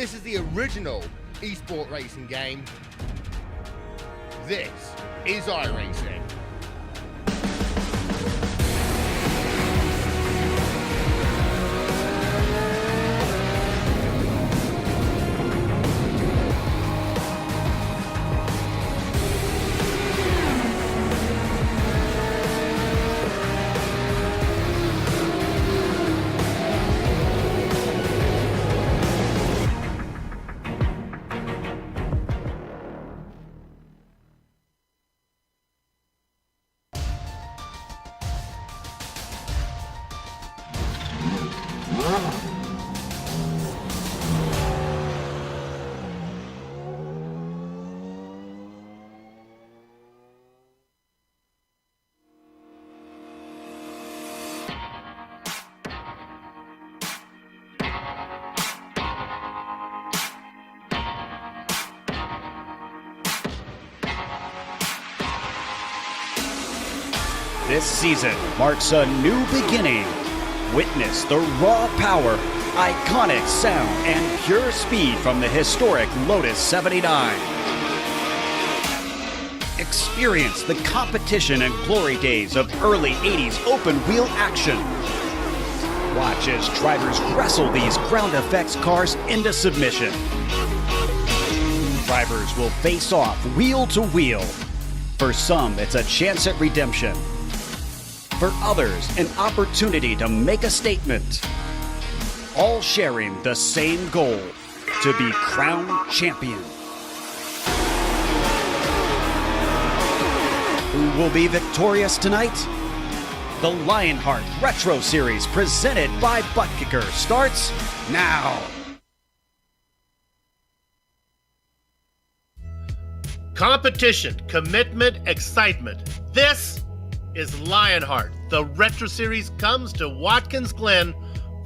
This is the original esport racing game. This is iRacing. This season marks a new beginning. Witness the raw power, iconic sound, and pure speed from the historic Lotus 79. Experience the competition and glory days of early 80s open-wheel action. Watch as drivers wrestle these ground effects cars into submission. Drivers will face off wheel to wheel. For some, it's a chance at redemption. For others, an opportunity to make a statement. All sharing the same goal, to be crowned champion. Who will be victorious tonight? The Lionheart Retro Series presented by Butt Kicker starts now. Competition, commitment, excitement. This is Lionheart. The Retro Series comes to Watkins, Glen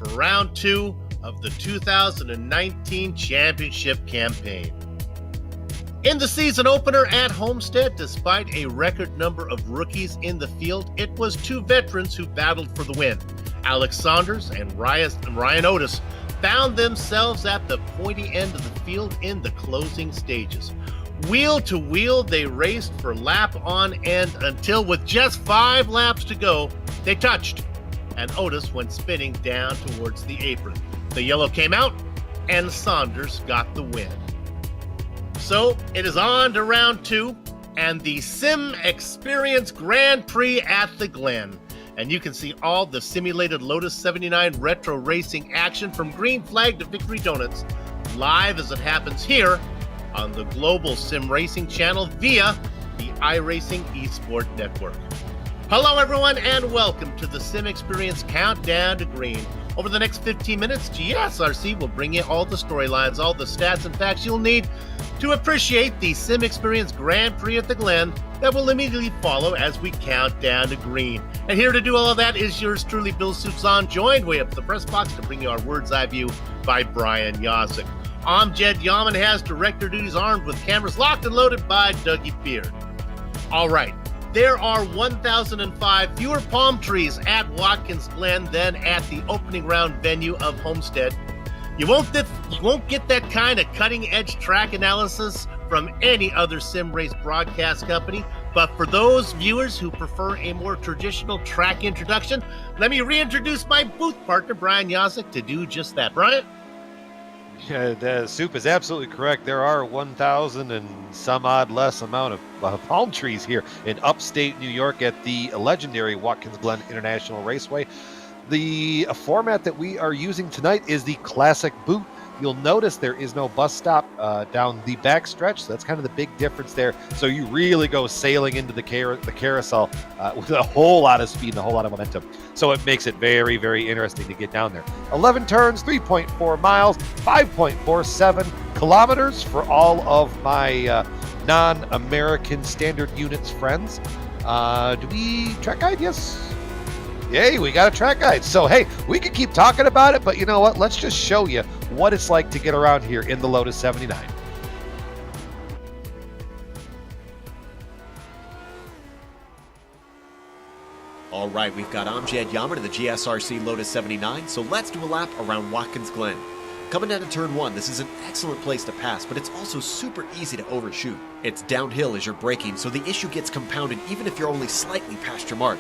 for round 2 of the 2019 championship campaign. In the season opener at Homestead, despite a record number of rookies in the field, it was 2 veterans who battled for the win. Alex Saunders and Ryan Otis found themselves at the pointy end of the field in the closing stages. Wheel to wheel, they raced for lap on end until with just 5 laps to go, they touched, and Otis went spinning down towards the apron. The yellow came out, and Saunders got the win. So it is on to round 2 and the Sim Experience Grand Prix at the Glen. And you can see all the simulated Lotus 79 retro racing action from green flag to victory donuts live as it happens here on the Global SimRacing Channel via the iRacing eSport Network. Hello everyone and welcome to the Sim Experience Countdown to Green. Over the next 15 minutes, GSRC will bring you all the storylines, all the stats and facts you'll need to appreciate the Sim Experience Grand Prix at the Glen that will immediately follow as we count down to green. And here to do all of that is yours truly, Bill Soupzon, joined way up the press box to bring you our Words Eye View by Brian Yosick. Amjad Yaman has director duties armed with cameras locked and loaded by Dougie Beard. All right, there are 1,005 fewer palm trees at Watkins Glen than at the opening round venue of Homestead. You won't get that kind of cutting-edge track analysis from any other sim race broadcast company, but for those viewers who prefer a more traditional track introduction, let me reintroduce my booth partner, Brian Yosick, to do just that. Brian? Yeah, the Soup is absolutely correct. There are 1,000 and some odd less amount of palm trees here in upstate New York at the legendary Watkins Glen International Raceway. The format that we are using tonight is the classic boot. You'll notice there is no bus stop down the back stretch. So that's kind of the big difference there. So you really go sailing into the carousel with a whole lot of speed and a whole lot of momentum. So it makes it very, very interesting to get down there. 11 turns, 3.4 miles, 5.47 kilometers for all of my non-American standard units friends. Do we track guide? Yes. Yay, we got a track guide. So, hey, we can keep talking about it, but you know what? Let's just show you what it's like to get around here in the Lotus 79. All right, we've got Amjad Yaman in the GSRC Lotus 79, so let's do a lap around Watkins Glen. Coming down to turn 1, this is an excellent place to pass, but it's also super easy to overshoot. It's downhill as you're braking, so the issue gets compounded even if you're only slightly past your mark.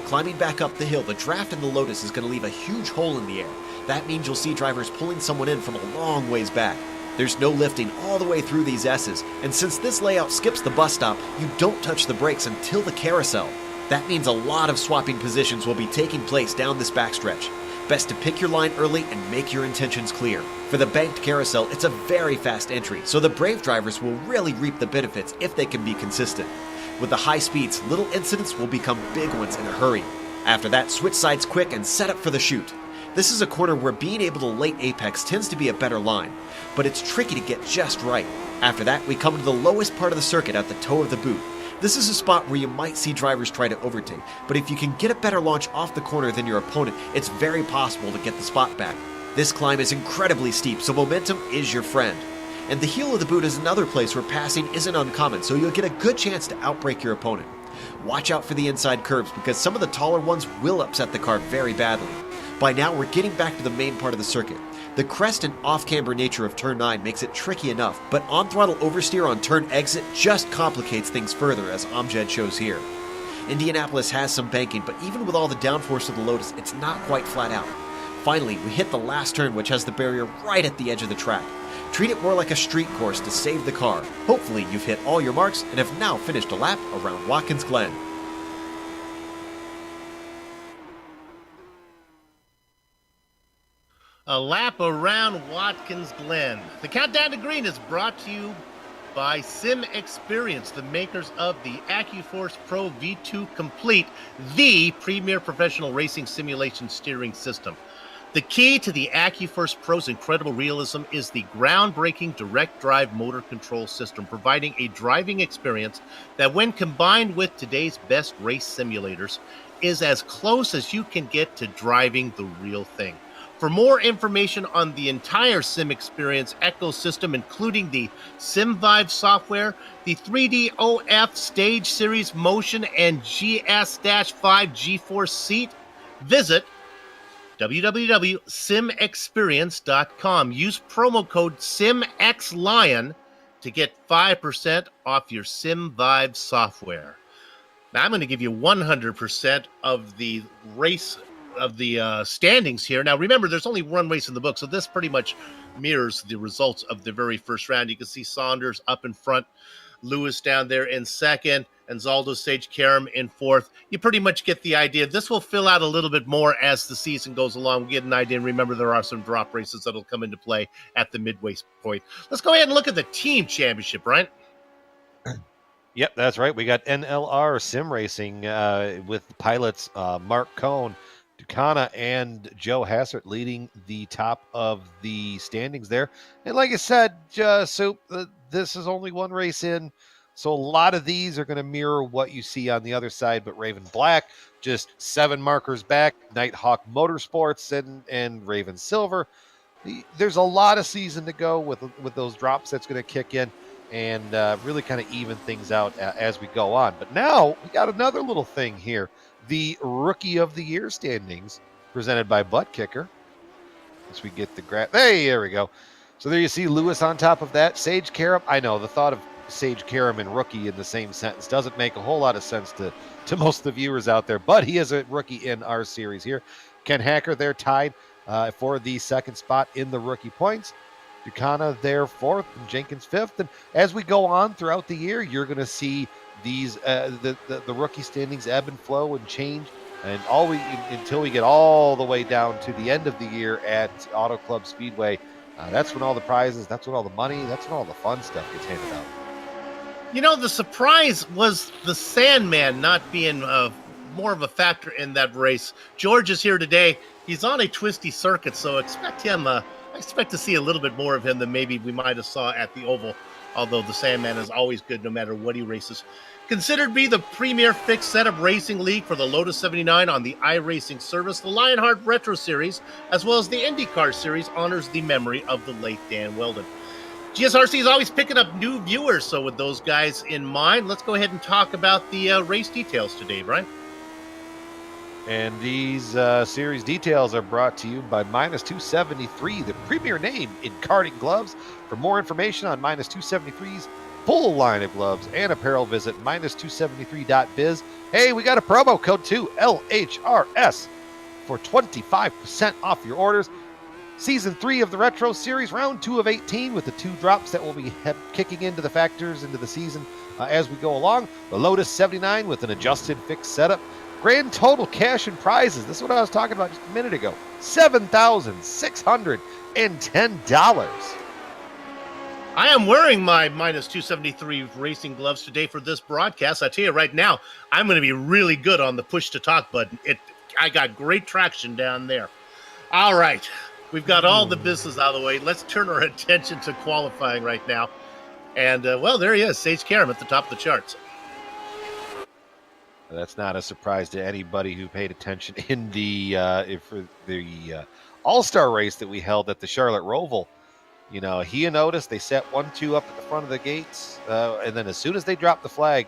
Climbing back up the hill, the draft in the Lotus is going to leave a huge hole in the air. That means you'll see drivers pulling someone in from a long ways back. There's no lifting all the way through these S's, and since this layout skips the bus stop, you don't touch the brakes until the carousel. That means a lot of swapping positions will be taking place down this backstretch. Best to pick your line early and make your intentions clear. For the banked carousel, it's a very fast entry, so the brave drivers will really reap the benefits if they can be consistent. With the high speeds, little incidents will become big ones in a hurry. After that, switch sides quick and set up for the chute. This is a corner where being able to late apex tends to be a better line, but it's tricky to get just right. After that, we come to the lowest part of the circuit at the toe of the boot. This is a spot where you might see drivers try to overtake, but if you can get a better launch off the corner than your opponent, it's very possible to get the spot back. This climb is incredibly steep, so momentum is your friend. And the heel of the boot is another place where passing isn't uncommon, so you'll get a good chance to outbrake your opponent. Watch out for the inside curves because some of the taller ones will upset the car very badly. By now, we're getting back to the main part of the circuit. The crest and off-camber nature of turn 9 makes it tricky enough, but on-throttle oversteer on turn exit just complicates things further, as Amjad shows here. Indianapolis has some banking, but even with all the downforce of the Lotus, it's not quite flat out. Finally, we hit the last turn, which has the barrier right at the edge of the track. Treat it more like a street course to save the car. Hopefully you've hit all your marks and have now finished a lap around Watkins Glen. A lap around Watkins Glen. The Countdown to Green is brought to you by Sim Experience, the makers of the AccuForce Pro V2 Complete, the premier professional racing simulation steering system. The key to the AccuForce Pro's incredible realism is the groundbreaking direct drive motor control system, providing a driving experience that, when combined with today's best race simulators, is as close as you can get to driving the real thing. For more information on the entire Sim Experience ecosystem, including the SimVibe software, the 3DOF Stage Series Motion, and GS-5 G-Force Seat, visit www.simexperience.com. Use promo code SIMXLION to get 5% off your SimVibe software. Now, I'm going to give you 100% of the race of the standings here. Now, remember, there's only one race in the book, so this pretty much mirrors the results of the very first round. You can see Saunders up in front, Lewis down there in second, and Zaldo Sage Karam in fourth. You pretty much get the idea. This will fill out a little bit more as the season goes along. We get an idea, and remember, there are some drop races that'll come into play at the midway point. Let's go ahead and look at the team championship, Brian. Yep, that's right. We got NLR Sim Racing with pilots Mark Cohn, Ducana, and Joe Hassert leading the top of the standings there. And like I said, Soup, this is only one race in, so a lot of these are going to mirror what you see on the other side, but Raven Black, just 7 markers back, Nighthawk Motorsports and Raven Silver. There's a lot of season to go with those drops that's going to kick in and really kind of even things out as we go on. But now we got another little thing here. The Rookie of the Year standings presented by Butt Kicker. As we get the graph. Hey, there we go. So there you see Lewis on top of that. Sage Karam. I know the thought of Sage Karam and rookie in the same sentence doesn't make a whole lot of sense to most of the viewers out there, but he is a rookie in our series here. Ken Hacker there tied for the second spot in the rookie points. Ducana there fourth and Jenkins fifth. And as we go on throughout the year, you're going to see these the rookie standings ebb and flow and change, and until we get all the way down to the end of the year at Auto Club Speedway. That's when all the prizes, that's when all the money, that's when all the fun stuff gets handed out. You know, the surprise was the Sandman not being more of a factor in that race. George is here today. He's on a twisty circuit, so expect him. I expect to see a little bit more of him than maybe we might have saw at the Oval, although the Sandman is always good no matter what he races. Considered to be the premier fixed setup racing league for the Lotus 79 on the iRacing service, the Lionheart Retro Series, as well as the IndyCar Series, honors the memory of the late Dan Weldon. GSRC is always picking up new viewers, so with those guys in mind, let's go ahead and talk about the race details today, Brian. And these series details are brought to you by Minus 273, the premier name in karting gloves. For more information on Minus 273's full line of gloves and apparel, visit minus273.biz. Hey, we got a promo code too, LHRS, for 25% off your orders. Season 3 of the Retro Series, round 2 of 18, with the 2 drops that will be kicking into the factors into the season as we go along. The Lotus 79 with an adjusted fixed setup. Grand total cash and prizes. This is what I was talking about just a minute ago. $7,610. I am wearing my Minus 273 racing gloves today for this broadcast. I tell you right now, I'm going to be really good on the push to talk button. I got great traction down there. All right. We've got all the business out of the way. Let's turn our attention to qualifying right now. And, well, there he is, Sage Karam at the top of the charts. That's not a surprise to anybody who paid attention in the All-Star race that we held at the Charlotte Roval. You know, he and Otis, they set 1-2 up at the front of the gates, and then as soon as they dropped the flag,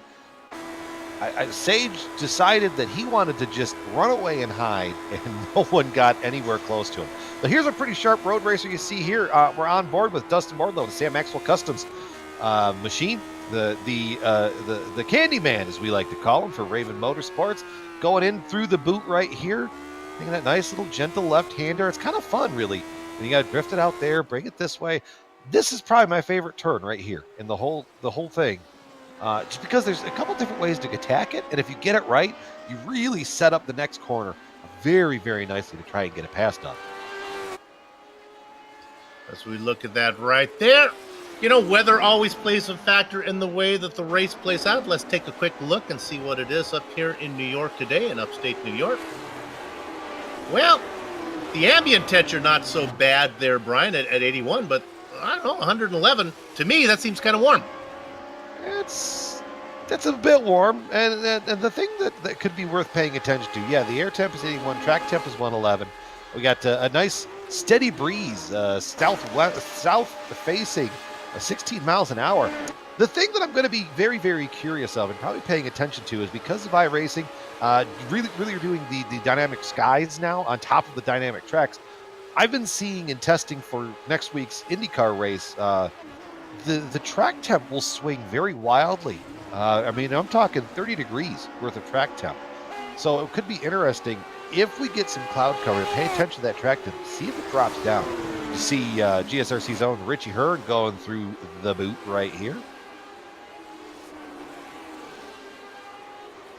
Sage decided that he wanted to just run away and hide, and no one got anywhere close to him. But here's a pretty sharp road racer you see here. We're on board with Dustin Wardlow, the Sam Maxwell Customs machine, the Candyman, as we like to call him, for Raven Motorsports, going in through the boot right here. Making that nice little gentle left-hander. It's kind of fun, really. And you got to drift it out there, bring it this way. This is probably my favorite turn right here in the whole thing. Just because there's a couple different ways to attack it, and if you get it right, you really set up the next corner very, very nicely to try and get it past up. As we look at that right there, you know, weather always plays a factor in the way that the race plays out. Let's take a quick look and see what it is up here in New York today, in upstate New York. Well, the ambient temperature not so bad there, Brian, at 81, but I don't know, 111. To me, that seems kind of warm. That's a bit warm, and the thing that could be worth paying attention to, yeah, the air temp is 81, track temp is 111. We got a nice steady breeze, south facing, 16 miles an hour. The thing that I'm going to be very, very curious of and probably paying attention to is because of iRacing, really are doing the dynamic skies now on top of the dynamic tracks. I've been seeing and testing for next week's IndyCar race, the track temp will swing very wildly. I mean, I'm talking 30 degrees worth of track temp. So it could be interesting if we get some cloud cover. Pay attention to that track temp. See if it drops down. You see GSRC's own Richie Hearn going through the boot right here.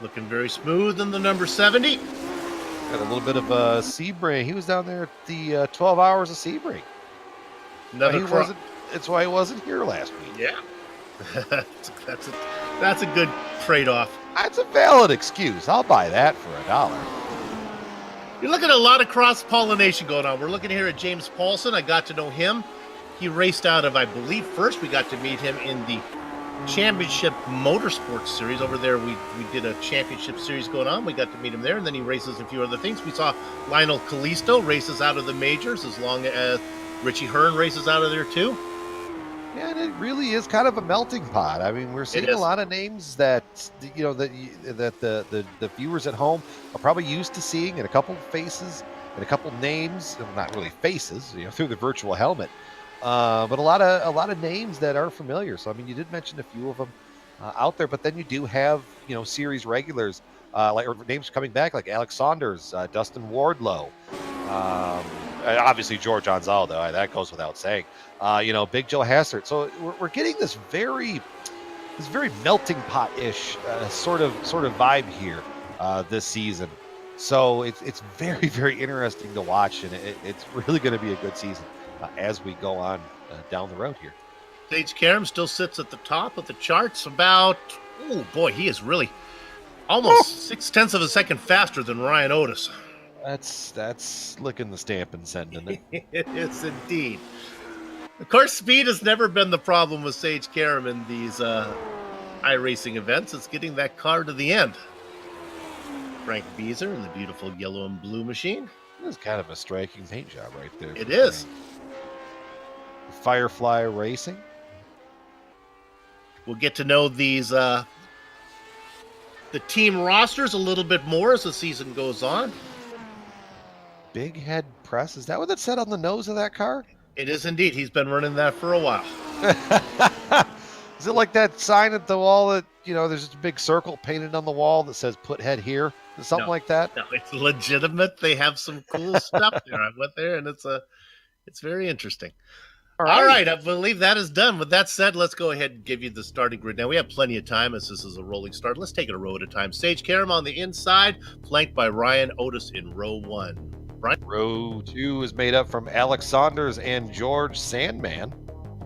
Looking very smooth in the number 70. Got a little bit of Sebring. He was down there at the 12 hours of Sebring. That's why he wasn't here last week. Yeah. That's a good trade-off. That's a valid excuse. I'll buy that for $1. You're looking at a lot of cross-pollination going on. We're looking here at James Paulson. I got to know him. He raced out of, I believe, first we got to meet him in the Championship Motorsports Series. Over there, we did a championship series going on. We got to meet him there, and then he races a few other things. We saw Lionel Callisto races out of the majors, as long as Richie Hearn races out of there too. Yeah, and it really is kind of a melting pot. I mean, we're seeing a lot of names that the viewers at home are probably used to seeing, and a couple faces and a couple names, not really faces, through the virtual helmet, but a lot of names that are familiar. So I mean, you did mention a few of them out there, but then you do have series regulars or names coming back like Alex Saunders, Dustin Wardlow. Obviously George Anzaldo, that goes without saying. Big Joe Hassert. So we're getting this very melting pot-ish sort of vibe here this season. So it's very, very interesting to watch, and it's really going to be a good season as we go on down the road here. Sage Karam still sits at the top of the charts. He is really almost 0.6 of a second faster than Ryan Otis. That's licking the stamp and sending it. It is indeed. Of course, speed has never been the problem with Sage Karam in these iRacing events. It's getting that car to the end. Frank Beezer in the beautiful yellow and blue machine. This is kind of a striking paint job right there. It is. Firefly Racing. We'll get to know these the team rosters a little bit more as the season goes on. Big Head Press. Is that what it said on the nose of that car? It is indeed. He's been running that for a while. Is it like that sign at the wall that, there's just a big circle painted on the wall that says put head here? Something like that? No, it's legitimate. They have some cool stuff there. I went there and it's very interesting. All right. I believe that is done. With that said, let's go ahead and give you the starting grid. Now, we have plenty of time as this is a rolling start. Let's take it a row at a time. Sage Karam on the inside, flanked by Ryan Otis in row 1. Brian? Row 2 is made up from Alex Saunders and George Sandman.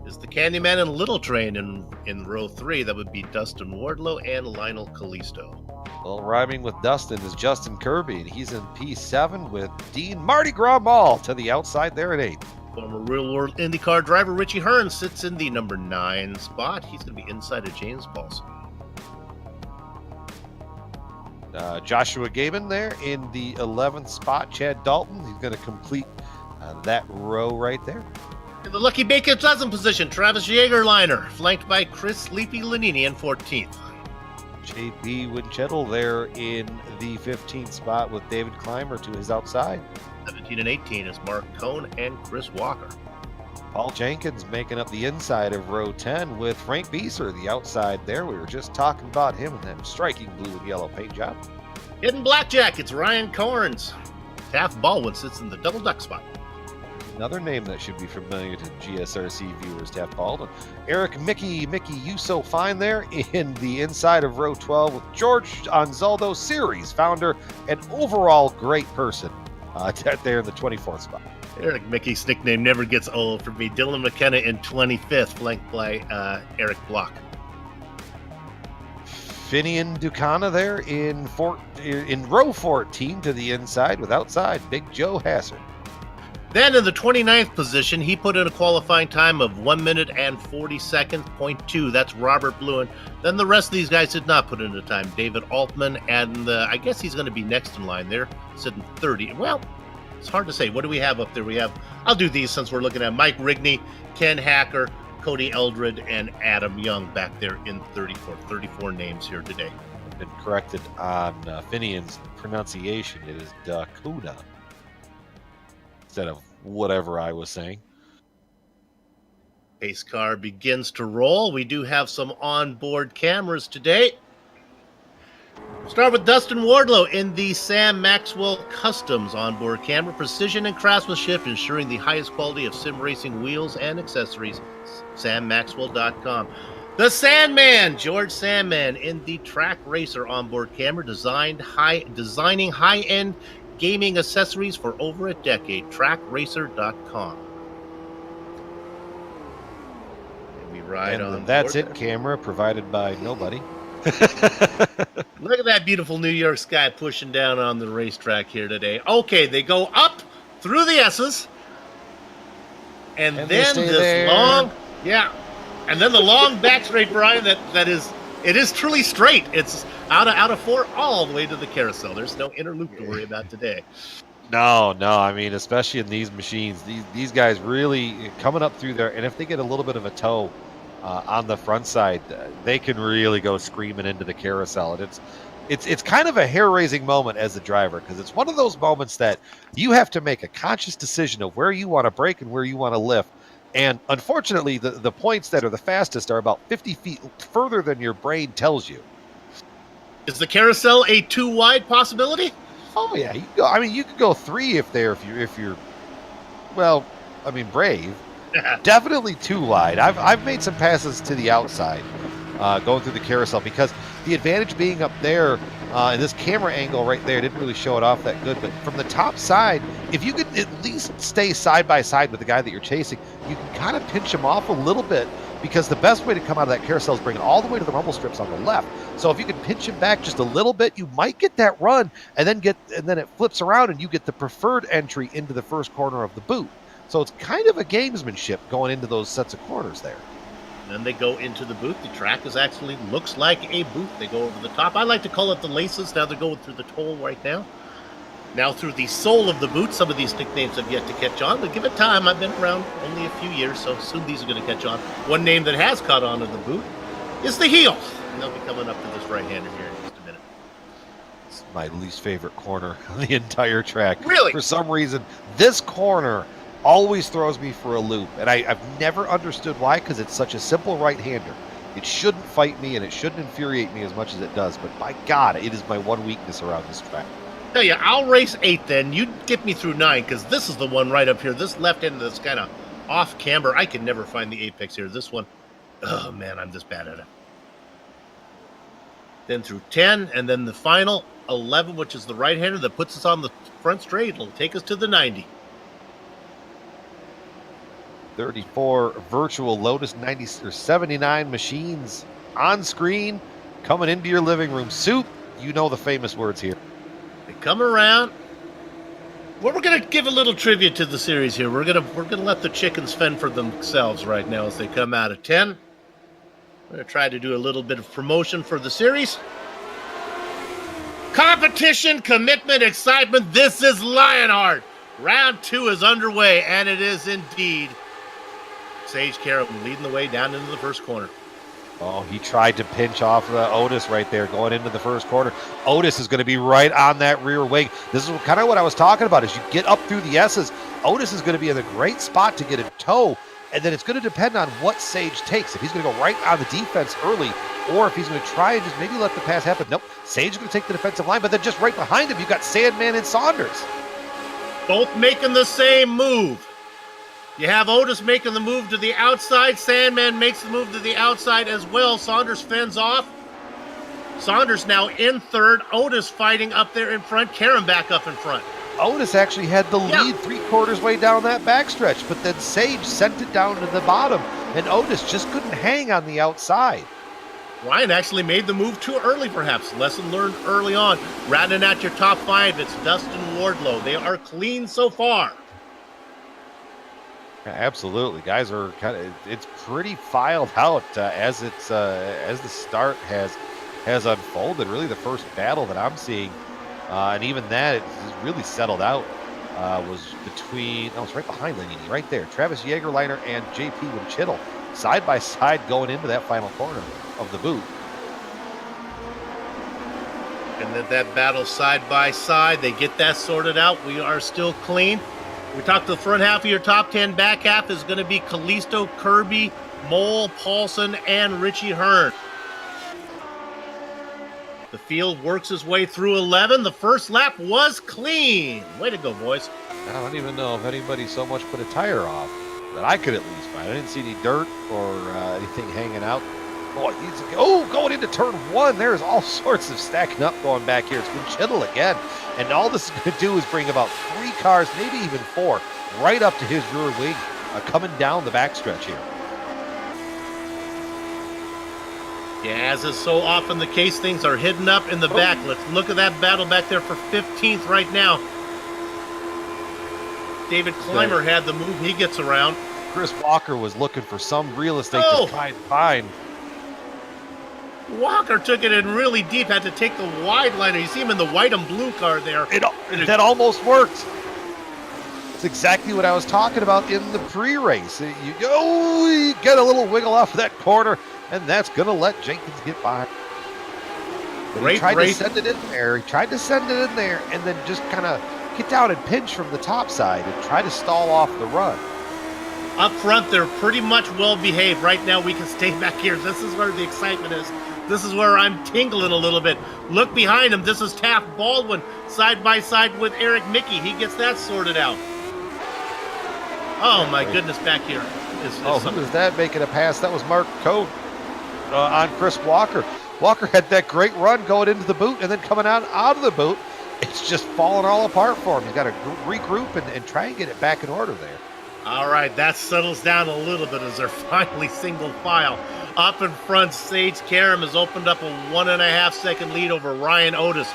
Is the Candyman and Little Train in row 3. That would be Dustin Wardlow and Lionel Callisto. Well, rhyming with Dustin is Justin Kirby, and he's in P7 with Dean Mardi Gras Mall to the outside there at 8. Former real-world IndyCar driver Richie Hearn sits in the number 9 spot. He's going to be inside of James Paulson. Joshua Gaiman there in the 11th spot. Chad Dalton, he's going to complete that row right there. In the Lucky Bacon Dozen position, Travis Jagerliner, flanked by Chris Sleepy Lanini in 14th. JP Winchettle there in the 15th spot with David Clymer to his outside. 17 and 18 is Mark Cohn and Chris Walker. Paul Jenkins making up the inside of row 10 with Frank Beeser, the outside there. We were just talking about him in that striking blue and yellow paint job. Hidden Blackjack, it's Ryan Corns. Taft Baldwin sits in the double duck spot. Another name that should be familiar to GSRC viewers, Taft Baldwin. Eric Mickey, you so fine there in the inside of row 12 with George Anzaldo Series, founder and overall great person there in the 24th spot. Eric Mickey's nickname never gets old for me. Dylan McKenna in 25th, flanked by Eric Block. Finian Ducana there in row 14 to the inside with outside Big Joe Hasser. Then in the 29th position, he put in a qualifying time of 1 minute and 40 seconds, 0.2. That's Robert Bluen. Then the rest of these guys did not put in a time. David Altman, and I guess he's going to be next in line there, sitting 30. Well, it's hard to say. What do we have up there? I'll do these since we're looking at Mike Rigney, Ken Hacker, Cody Eldred, and Adam Young back there in 34 names here today. I've been corrected on Finian's pronunciation. It is Dakota instead of whatever I was saying. Pace car begins to roll. We do have some onboard cameras today. Start with Dustin Wardlow in the Sam Maxwell Customs onboard camera. Precision and craftsmanship, ensuring the highest quality of sim racing wheels and accessories. SamMaxwell.com. The Sandman, George Sandman in the Track Racer onboard camera, designing high-end gaming accessories for over a decade. TrackRacer.com. And we ride on. That's it. Camera provided by nobody. Look at that beautiful New York sky pushing down on the racetrack here today. Okay, they go up through the S's, and then this there. Long, and then the long back straight, Brian. It is truly straight. It's out of 4 all the way to the carousel. There's no inner loop to worry about today. No. I mean, especially in these machines, these guys really coming up through there, and if they get a little bit of a toe on the front side, they can really go screaming into the carousel. And it's kind of a hair-raising moment as a driver, because it's one of those moments that you have to make a conscious decision of where you want to brake and where you want to lift. And unfortunately, the points that are the fastest are about 50 feet further than your brain tells you. Is the carousel a 2 wide possibility? Oh yeah, you could go 3 if you're brave. Definitely 2 wide. I've made some passes to the outside going through the carousel, because the advantage being up there and this camera angle right there didn't really show it off that good. But from the top side, if you could at least stay side by side with the guy that you're chasing, you can kind of pinch him off a little bit, because the best way to come out of that carousel is bring it all the way to the rumble strips on the left. So if you can pinch him back just a little bit, you might get that run, and then it flips around and you get the preferred entry into the first corner of the boot. So it's kind of a gamesmanship going into those sets of corners there. Then they go into the boot. The track looks like a boot. They go over the top. I like to call it the laces. Now they're going through the toe right now. Now through the sole of the boot. Some of these nicknames have yet to catch on, but give it time. I've been around only a few years, so soon these are going to catch on. One name that has caught on in the boot is the heel. And they'll be coming up to this right-hander here in just a minute. It's my least favorite corner on the entire track. Really? For some reason, this corner always throws me for a loop, and I've never understood why, because it's such a simple right-hander. It shouldn't fight me, and it shouldn't infuriate me as much as it does, but by God, it is my one weakness around this track. Tell you, I'll race 8 then. You get me through 9, because this is the one right up here. This left end that's kind of off camber. I can never find the apex here. This one, oh man, I'm this bad at it. Then through 10, and then the final 11, which is the right-hander that puts us on the front straight. It'll take us to the 90. 34 virtual Lotus 90 or 79 machines on screen coming into your living room. Soup, you know the famous words here. They come around. Well, we're gonna give a little trivia to the series here. We're gonna let the chickens fend for themselves right now as they come out of 10. We're gonna try to do a little bit of promotion for the series. Competition, commitment, excitement. This is Lionheart. Round 2 is underway, and it is indeed Sage Carolan leading the way down into the first corner. Oh, he tried to pinch off Otis right there going into the first corner. Otis is going to be right on that rear wing. This is kind of what I was talking about. As you get up through the S's, Otis is going to be in a great spot to get a toe, and then it's going to depend on what Sage takes. If he's going to go right on the defense early, or if he's going to try and just maybe let the pass happen. Nope, Sage is going to take the defensive line, but then just right behind him, you've got Sandman and Saunders. Both making the same move. You have Otis making the move to the outside. Sandman makes the move to the outside as well. Saunders fends off. Saunders now in third. Otis fighting up there in front. Karam back up in front. Otis actually had the lead 3/4 way down that backstretch, but then Sage sent it down to the bottom, and Otis just couldn't hang on the outside. Ryan actually made the move too early, perhaps. Lesson learned early on. Rounding out your top 5, it's Dustin Wardlow. They are clean so far. Absolutely, guys are it's pretty filed out as the start has unfolded. Really, the first battle that I'm seeing, and even that it's really settled out, was between. Oh, it's right behind Lanini, right there. Travis Jagerliner and JP Winchittle, side by side, going into that final corner of the boot. And that battle side by side, they get that sorted out. We are still clean. We talked the front half of your top 10. Back half is going to be Kalisto, Kirby, Mole, Paulson, and Richie Hearn. The field works its way through 11. The first lap was clean. Way to go, boys. I don't even know if anybody so much put a tire off that I could at least find. I didn't see any dirt or anything hanging out. Going into turn 1, there's all sorts of stacking up going back here. It's Winchittle again. And all this is going to do is bring about 3 cars, maybe even 4, right up to his rear wing, coming down the backstretch here. Yeah, as is so often the case, things are hidden up in the back. Let's look at that battle back there for 15th right now. David Clymer had the move. He gets around. Chris Walker was looking for some real estate to try and find. Walker took it in really deep, had to take the wide liner. You see him in the white and blue car there. That almost worked. It's exactly what I was talking about in the pre-race. You get a little wiggle off of that corner, and that's going to let Jenkins get by. He tried to send it in there. And then just kind of get down and pinch from the top side and try to stall off the run. Up front, they're pretty much well behaved. Right now, we can stay back here. This is where the excitement is. This is where I'm tingling a little bit. Look behind him. This is Taft Baldwin side by side with Eric Mickey. He gets that sorted out. Oh, my goodness, back here. Who was that making a pass? That was Mark Coe on Chris Walker. Walker had that great run going into the boot and then coming out of the boot. It's just falling all apart for him. He's got to regroup and try and get it back in order there. All right, that settles down a little bit as they're finally single file. Up in front, Sage Karam has opened up a 1.5 second lead over Ryan Otis.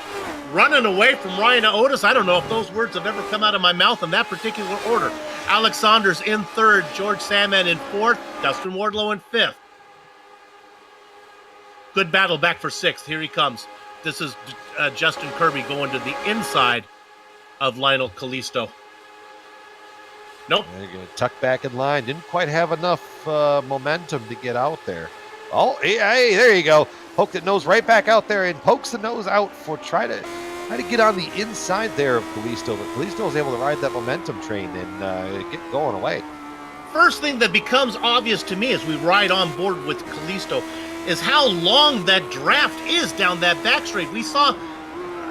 Running away from Ryan Otis, I don't know if those words have ever come out of my mouth in that particular order. Alex Saunders in third, George Sandman in fourth, Dustin Wardlow in fifth. Good battle back for sixth. Here he comes. This is Justin Kirby going to the inside of Lionel Kalisto. Nope. They're going to tuck back in line. Didn't quite have enough momentum to get out there. Oh, hey, there you go. Poked the nose right back out there and pokes the nose out for try to get on the inside there of Kalisto. But Kalisto was able to ride that momentum train and get going away. First thing that becomes obvious to me as we ride on board with Kalisto is how long that draft is down that back straight. We saw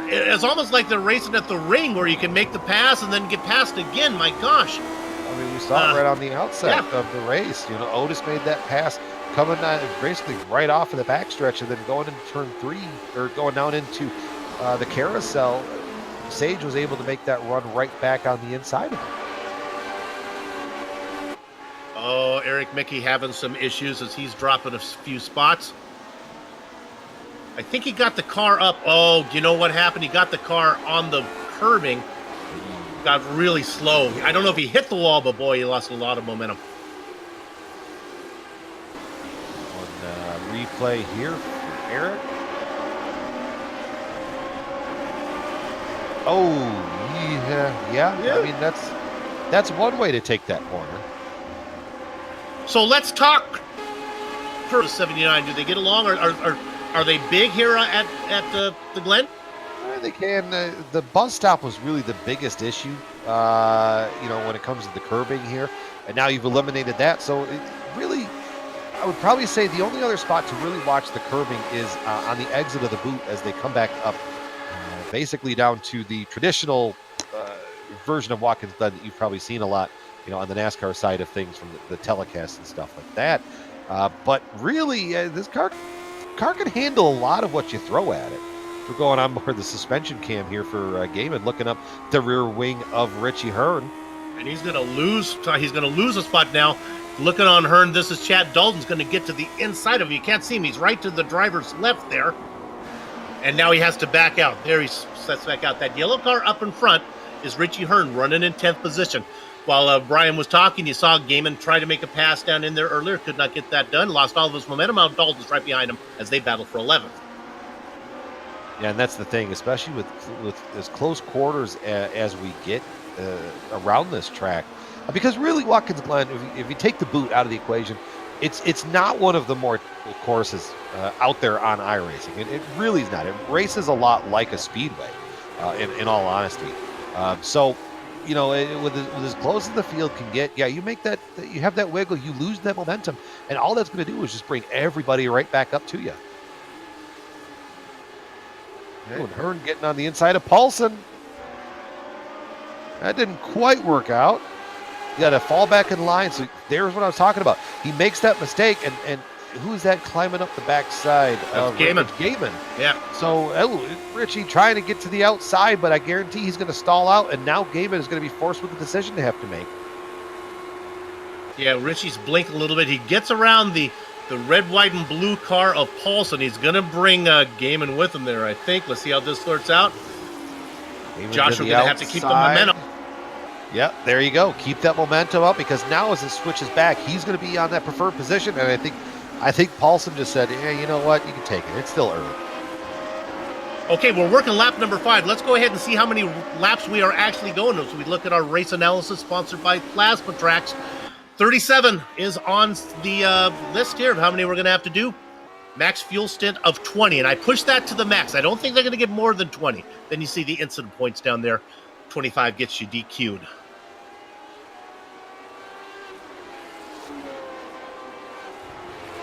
it's almost like they're racing at the ring where you can make the pass and then get passed again. My gosh. I mean, we saw it right on the outset of the race. You know, Otis made that pass coming basically right off of the backstretch and then going into turn 3 or going down into the carousel. Sage was able to make that run right back on the inside of him. Oh, Eric Mickey having some issues as he's dropping a few spots. I think he got the car up. Oh, do you know what happened? He got the car on the curbing. Got really slow. I don't know if he hit the wall, but boy, he lost a lot of momentum. On replay here for Eric. Oh, yeah. I mean, that's one way to take that corner. So let's talk. For 79, do they get along, or are they big here at the Glen? They can. The bus stop was really the biggest issue, when it comes to the curbing here. And now you've eliminated that. So really, I would probably say the only other spot to really watch the curbing is on the exit of the boot as they come back up, basically down to the traditional version of Watkins Glen that you've probably seen a lot, on the NASCAR side of things from the telecast and stuff like that. But really, this car can handle a lot of what you throw at it. We're going on board the suspension cam here for Gaiman, looking up the rear wing of Richie Hearn. And he's going to lose a spot now. Looking on Hearn, this is Chad Dalton's going to get to the inside of him. You can't see him. He's right to the driver's left there. And now he has to back out. There he sets back out. That yellow car up in front is Richie Hearn running in 10th position. While Brian was talking, you saw Gaiman try to make a pass down in there earlier. Could not get that done. Lost all of his momentum. Now Dalton's right behind him as they battle for 11th. Yeah, and that's the thing, especially with as close quarters as we get around this track. Because really, Watkins Glen, if you take the boot out of the equation, it's not one of the more courses out there on iRacing. It really is not. It races a lot like a speedway, in all honesty. So, with as close as the field can get, yeah, you make that, you have that wiggle, you lose that momentum, and all that's going to do is just bring everybody right back up to you. And Hearn getting on the inside of Paulson. That didn't quite work out. You got to fall back in line. So there's what I was talking about. He makes that mistake, and who's that climbing up the backside? Gaiman. Gaiman. Yeah. So Richie trying to get to the outside, but I guarantee he's going to stall out, and now Gaiman is going to be forced with a decision to have to make. Yeah, Richie's blinking a little bit. He gets around the red, white, and blue car of Paulson. He's going to bring Gaiman with him there, I think. Let's see how this sorts out. Joshua going to have to keep the momentum. Yeah, there you go. Keep that momentum up, because now as it switches back, he's going to be on that preferred position. And I think Paulson just said, "Yeah, you know what? You can take it. It's still early." Okay, we're working lap number 5. Let's go ahead and see how many laps we are actually going. So we look at our race analysis sponsored by Plasma Tracks. 37 is on the list here of how many we're going to have to do. Max fuel stint of 20, and I pushed that to the max. I don't think they're going to get more than 20. Then you see the incident points down there. 25 gets you DQ'd.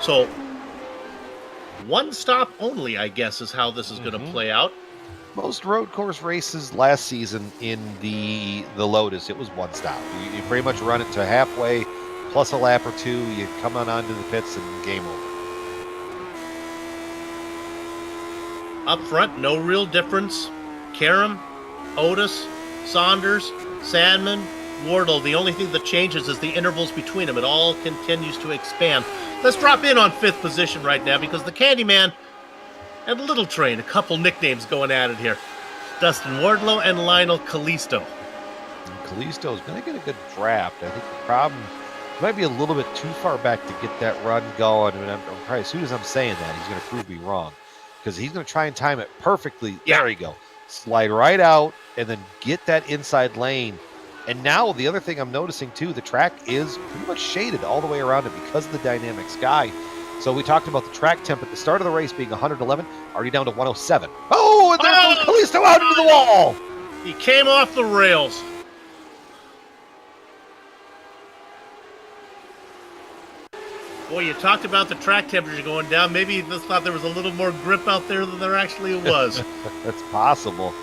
So, one stop only, I guess, is how this is going to play out. Most road course races last season in the Lotus, it was one stop. You pretty much run it to halfway, plus a lap or two. You come on onto the pits and game over. Up front, no real difference. Karam, Otis, Saunders, Sandman, Wardle. The only thing that changes is the intervals between them. It all continues to expand. Let's drop in on 5th position right now, because the Candyman and Little Train, a couple nicknames going at it here. Dustin Wardlow and Lionel Kalisto. Kalisto is going to get a good draft. I think the problem might be a little bit too far back to get that run going. I mean, I'm probably, as soon as I'm saying that, he's going to prove me wrong, because he's going to try and time it perfectly. Yeah. There you go. Slide right out and then get that inside lane. And now the other thing I'm noticing too, the track is pretty much shaded all the way around it because of the dynamic sky. So we talked about the track temp at the start of the race being 111, already down to 107. Oh, and there goes Kalisto out into the wall. He came off the rails. Boy, you talked about the track temperature going down. Maybe he just thought there was a little more grip out there than there actually was. That's possible.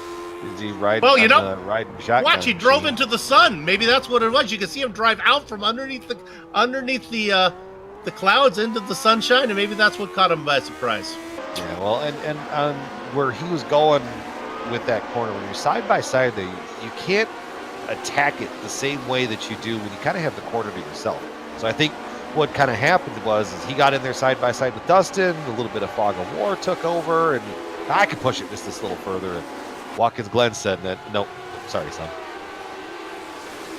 Is he riding? Well, riding shotgun? Watch, he drove into the sun. Maybe that's what it was. You can see him drive out from underneath the clouds into the sunshine, and maybe that's what caught him by surprise. Yeah, well, and where he was going with that corner, when you're side by side there, you can't attack it the same way that you do when you kind of have the corner to yourself. So I think what kind of happened was he got in there side by side with Dustin. A little bit of fog of war took over, and I could push it just this little further. And Watkins Glen said that, nope, sorry, son.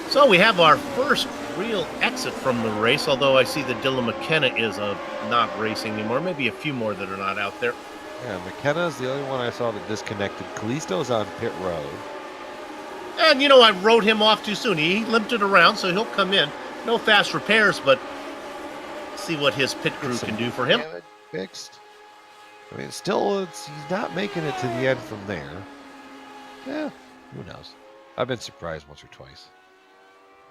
So we have our first real exit from the race, although I see that Dylan McKenna is not racing anymore. Maybe a few more that are not out there. Yeah, McKenna's the only one I saw that disconnected. Kalisto's on pit road. And, I rode him off too soon. He limped it around, so he'll come in. No fast repairs, but see what his pit crew can do for him. Fixed. I mean, still, he's not making it to the end from there. Yeah, who knows? I've been surprised once or twice.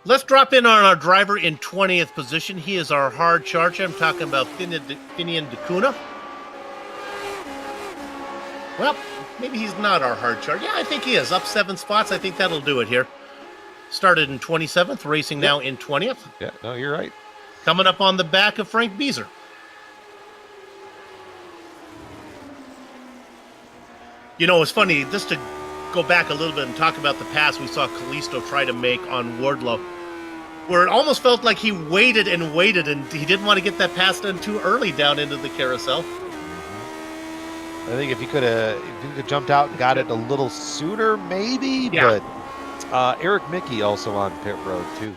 Let's drop in on our driver in 20th position. He is our hard charger. I'm talking about Finian Dacuna. Well, maybe he's not our hard charger. Yeah, I think he is. Up 7 spots. I think that'll do it here. Started in 27th, racing now in 20th. Yeah, no, you're right. Coming up on the back of Frank Beezer. You know, it's funny, just to go back a little bit and talk about the pass we saw Kalisto try to make on Wardlow, where it almost felt like he waited and waited, and he didn't want to get that pass done too early down into the carousel. I think if he could have jumped out and got it a little sooner, maybe. Yeah. But Eric Mickey also on pit road too,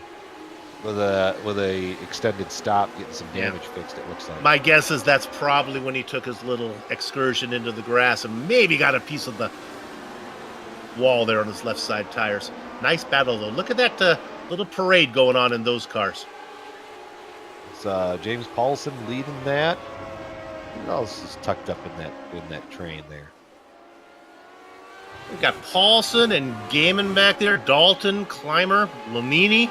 with a extended stop, getting some damage fixed. It looks like. My guess is that's probably when he took his little excursion into the grass and maybe got a piece of the wall there on his left side tires. Nice battle though. Look at that little parade going on in those cars. It's James Paulson leading that. Who else is tucked up in that train there? We've got Paulson and Gaiman back there, Dalton, Clymer, Lamini.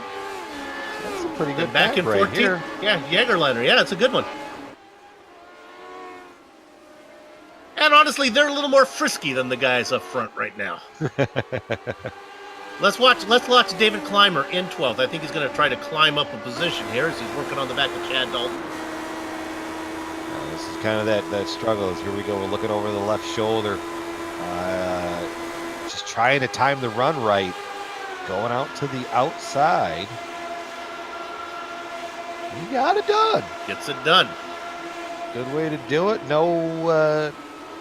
That's a pretty good And back in right 14. here. Yeah, Jägerliner. Yeah, that's a good one. And honestly, they're a little more frisky than the guys up front right now. Let's watch David Clymer in 12th. I think he's going to try to climb up a position here as he's working on the back of Chad Dalton. This is kind of that struggle. Here we go. We're looking over the left shoulder. Just trying to time the run right. Going out to the outside. He got it done. Gets it done. Good way to do it. No,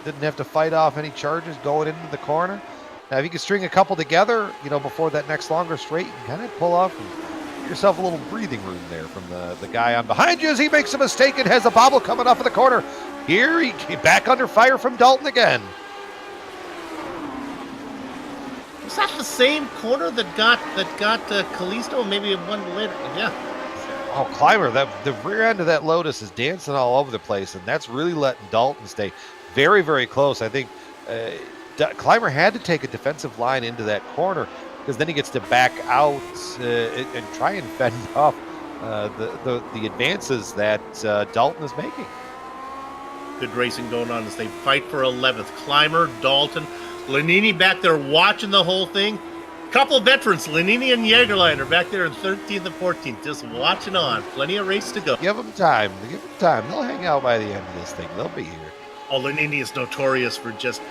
didn't have to fight off any charges going into the corner. Now, if you can string a couple together, before that next longer straight, you can kind of pull off and get yourself a little breathing room there from the guy on behind you as he makes a mistake and has a bobble coming off of the corner. Here, he back under fire from Dalton again. Was that the same corner that got Kalisto? Maybe one later. Yeah. Oh, Clymer, the rear end of that Lotus is dancing all over the place, and that's really letting Dalton stay very, very close. I think Clymer had to take a defensive line into that corner because then he gets to back out and try and fend off the advances that Dalton is making. Good racing going on as they fight for 11th. Clymer, Dalton, Lanini back there watching the whole thing. Couple veterans, Lanini and Jägerliner back there in 13th and 14th, just watching on. Plenty of race to go. Give them time. Give them time. They'll hang out by the end of this thing. They'll be here. Oh, Lanini is notorious for just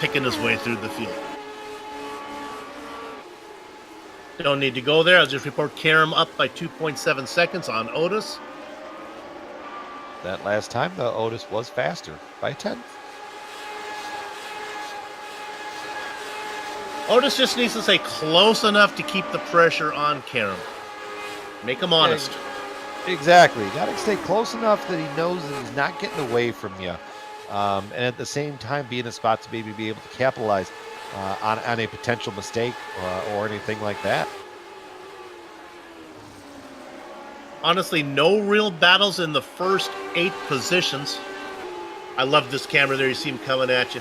picking his way through the field. Don't need to go there. I'll just report Karam up by 2.7 seconds on Otis. That last time, the Otis was faster by 10. Otis just needs to stay close enough to keep the pressure on Karam. Make him honest. Exactly. You got to stay close enough that he knows that he's not getting away from you. And at the same time, be in a spot to maybe be able to capitalize on a potential mistake or anything like that. Honestly, no real battles in the first 8 positions. I love this camera there. You see him coming at you.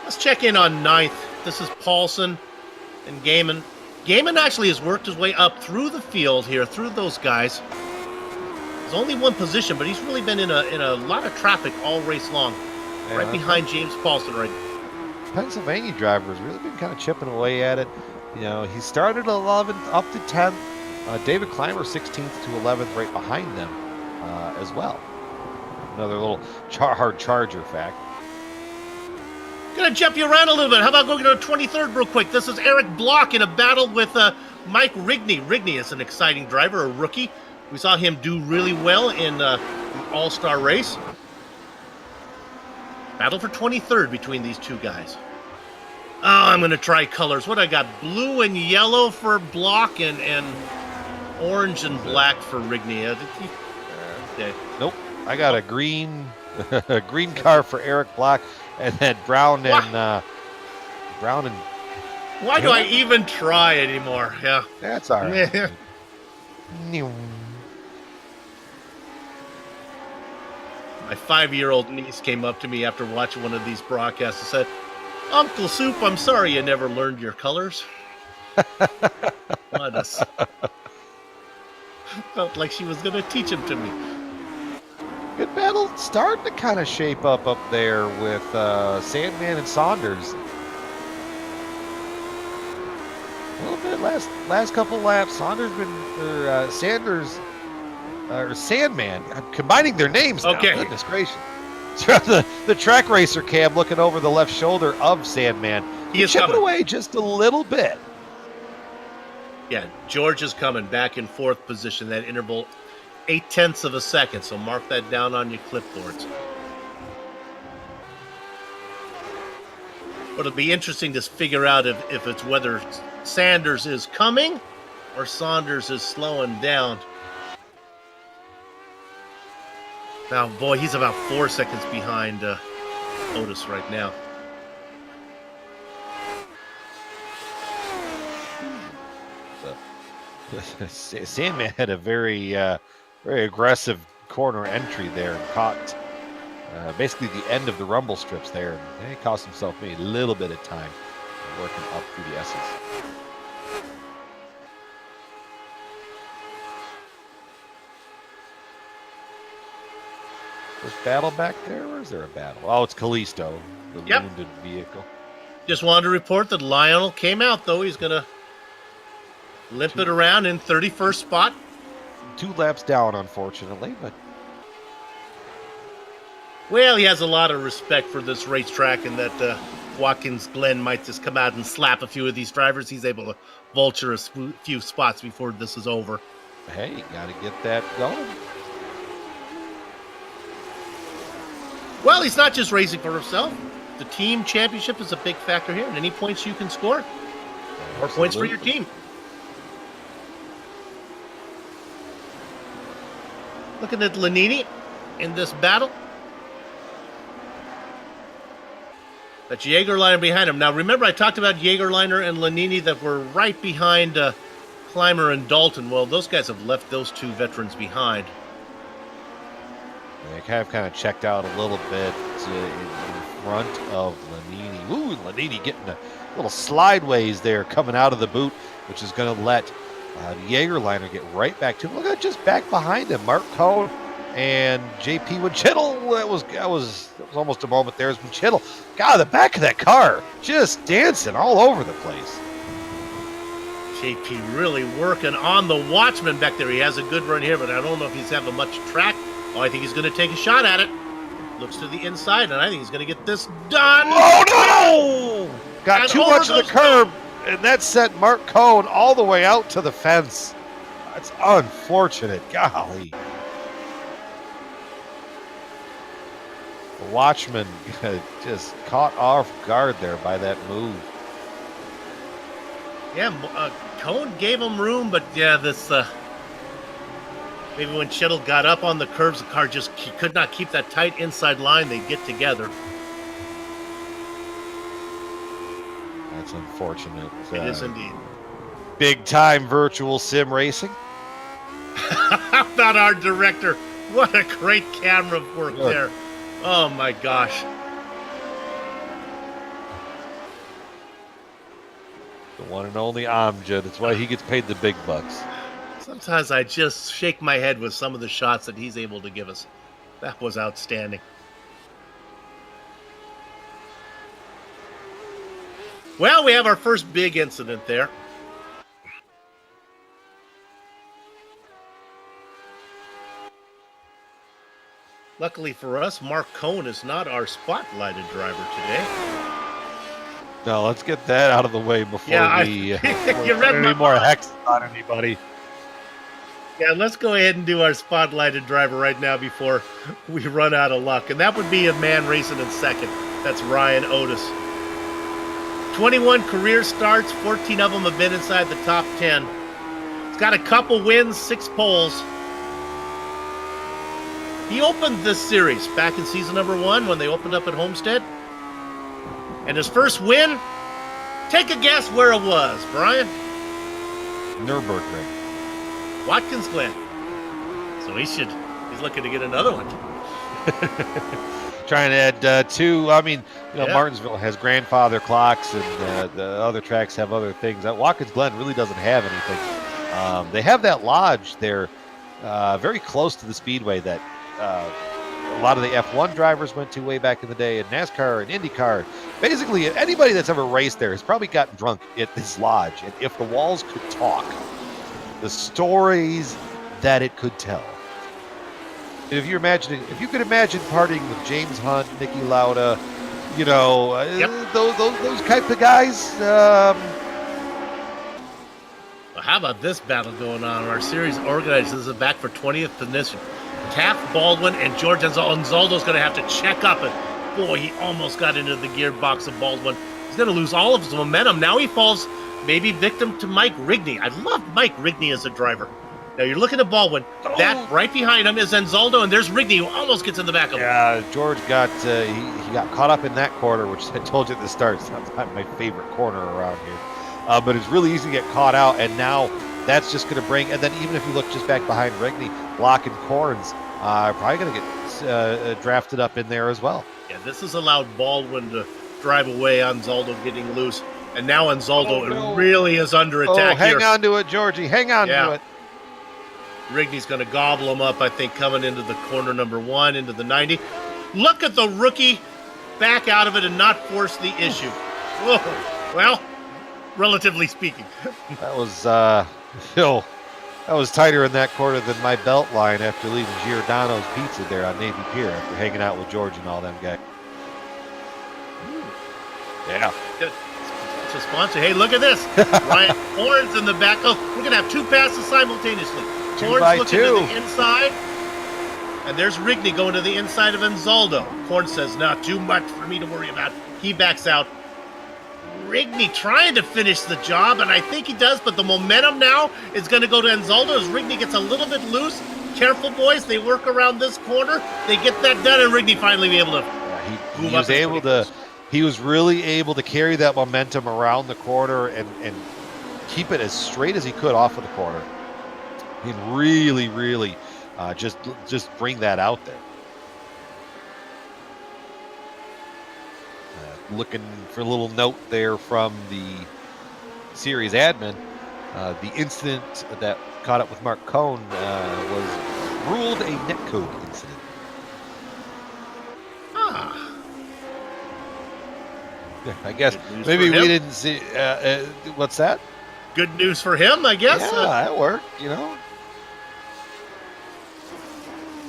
Let's check in on 9th. This is Paulson and Gaiman. Gaiman actually has worked his way up through the field here, through those guys. There's only one position, but he's really been in a lot of traffic all race long. Yeah, right behind James Paulson right now. Pennsylvania driver has really been kind of chipping away at it. He started 11th up to 10th. David Clymer 16th to 11th right behind them as well. Another little hard charger fact. Gonna jump you around a little bit. How about going to 23rd real quick? This is Eric Block in a battle with Mike Rigney. Rigney is an exciting driver, a rookie. We saw him do really well in the All-Star race. Battle for 23rd between these two guys. Oh, I'm going to try colors. What I got? Blue and yellow for Block and orange and black for Rigney. Okay. Nope. I got a green car for Eric Block, and then brown and Why do I even try anymore? Yeah. That's all right. My 5-year-old niece came up to me after watching one of these broadcasts and said, "Uncle Soup, I'm sorry you never learned your colors." Felt like she was going to teach them to me. Good battle starting to kind of shape up there with Sandman and Saunders. A little bit last couple laps. Sanders or Sandman. I'm combining their names now. Okay. Goodness gracious. The track racer cam looking over the left shoulder of Sandman. He is chipping coming away just a little bit. Yeah, George is coming back in fourth position. That interval, 0.8 of a second. So mark that down on your clipboards. But it'll be interesting to figure out if it's whether Sanders is coming or Saunders is slowing down. Now, boy, he's about 4 seconds behind Lotus right now. Sandman had a very aggressive corner entry there and caught basically the end of the rumble strips there. And he cost himself maybe a little bit of time working up through the S's. There's battle back there, or is there a battle? Oh, it's Kalisto, the wounded vehicle. Just wanted to report that Lionel came out, though. He's going to limp it around in 31st spot. 2 laps down, unfortunately, but... Well, he has a lot of respect for this racetrack, and that Watkins Glen might just come out and slap a few of these drivers. He's able to vulture a few spots before this is over. Hey, you got to get that going. Well, he's not just racing for himself. The team championship is a big factor here, and any points you can score are points for your team. Looking at Lanini in this battle. That's Jägerliner behind him. Now, remember I talked about Jägerliner and Lanini that were right behind Clymer and Dalton. Well, those guys have left those 2 veterans behind. They kind of checked out a little bit in front of Lanini. Ooh, Lanini getting a little slideways there coming out of the boot, which is going to let Jägerliner get right back to him. Look at just back behind him. Mark Cohn and JP Winchittle. That was almost a moment there as Winchittle got the back of that car, just dancing all over the place. JP really working on the Watchman back there. He has a good run here, but I don't know if he's having much track. Oh, I think he's going to take a shot at it. Looks to the inside, and I think he's going to get this done. Oh, no! Got And too over much of the goes curb, and that sent Mark Cohn all the way out to the fence. That's unfortunate. Golly. The Watchman just caught off guard there by that move. Yeah, Cohn gave him room, but yeah, this maybe when Chittle got up on the curves, the car just could not keep that tight inside line. They get together. That's unfortunate. It is indeed. Big time virtual sim racing. How about our director? What a great camera work there. Oh my gosh. The one and only Amjad. That's why he gets paid the big bucks. Sometimes I just shake my head with some of the shots that he's able to give us. That was outstanding. Well, we have our first big incident there. Luckily for us, Mark Cohn is not our spotlighted driver today. No, let's get that out of the way before we you read any more hex on anybody. Yeah, let's go ahead and do our spotlighted driver right now before we run out of luck. And that would be a man racing in second. That's Ryan Otis. 21 career starts, 14 of them have been inside the top 10. He's got a couple wins, 6 poles. He opened this series back in season number 1 when they opened up at Homestead. And his first win, take a guess where it was, Brian? Nürburgring. Watkins Glen. So he's looking to get another one. Trying to add 2. I mean, Yeah. Martinsville has grandfather clocks, and the other tracks have other things. Watkins Glen really doesn't have anything. They have that lodge there, very close to the speedway that a lot of the F1 drivers went to way back in the day, and NASCAR and IndyCar. Basically, anybody that's ever raced there has probably gotten drunk at this lodge. And if the walls could talk, the stories that it could tell. If you could imagine partying with James Hunt, Niki Lauda, those type of guys. How about this battle going on? Our series organizers are back for 20th position. Taft, Baldwin, and George Anzaldo's going to have to check up. And boy, he almost got into the gearbox of Baldwin. He's going to lose all of his momentum. Now he falls maybe victim to Mike Rigney. I love Mike Rigney as a driver. Now you're looking at Baldwin. That right behind him is Anzaldo, and there's Rigney, who almost gets in the back of him. Yeah, George got he got caught up in that corner, which I told you at the start. It's not my favorite corner around here. But it's really easy to get caught out, and now that's just going to bring, and then even if you look just back behind Rigney, Block and Corns are probably going to get drafted up in there as well. Yeah, this has allowed Baldwin to drive away, Anzaldo getting loose, and now Anzaldo really is under attack here. Hang on to it, Georgie. Hang on to it. Rigney's going to gobble him up, I think, coming into the corner number 1, into the 90. Look at the rookie back out of it and not force the issue. Whoa. Well, relatively speaking. That was that was tighter in that corner than my belt line after leaving Giordano's Pizza there on Navy Pier after hanging out with George and all them guys. Yeah. It's a sponsor. Hey, look at this. Ryan Horns in the back. Oh, we're going to have 2 passes simultaneously. Horns looking to the inside. And there's Rigney going to the inside of Anzaldo. Horns says, not too much for me to worry about. He backs out. Rigney trying to finish the job, and I think he does, but the momentum now is going to go to Anzaldo as Rigney gets a little bit loose. Careful, boys. They work around this corner. They get that done, and Rigney finally be able to he was able to. He was really able to carry that momentum around the corner and keep it as straight as he could off of the corner. He really just bring that out there. Looking for a little note there from the series admin. The incident that caught up with Mark Cohn was ruled a netcode incident. I guess maybe we didn't see. What's that? Good news for him, I guess. Yeah, that worked.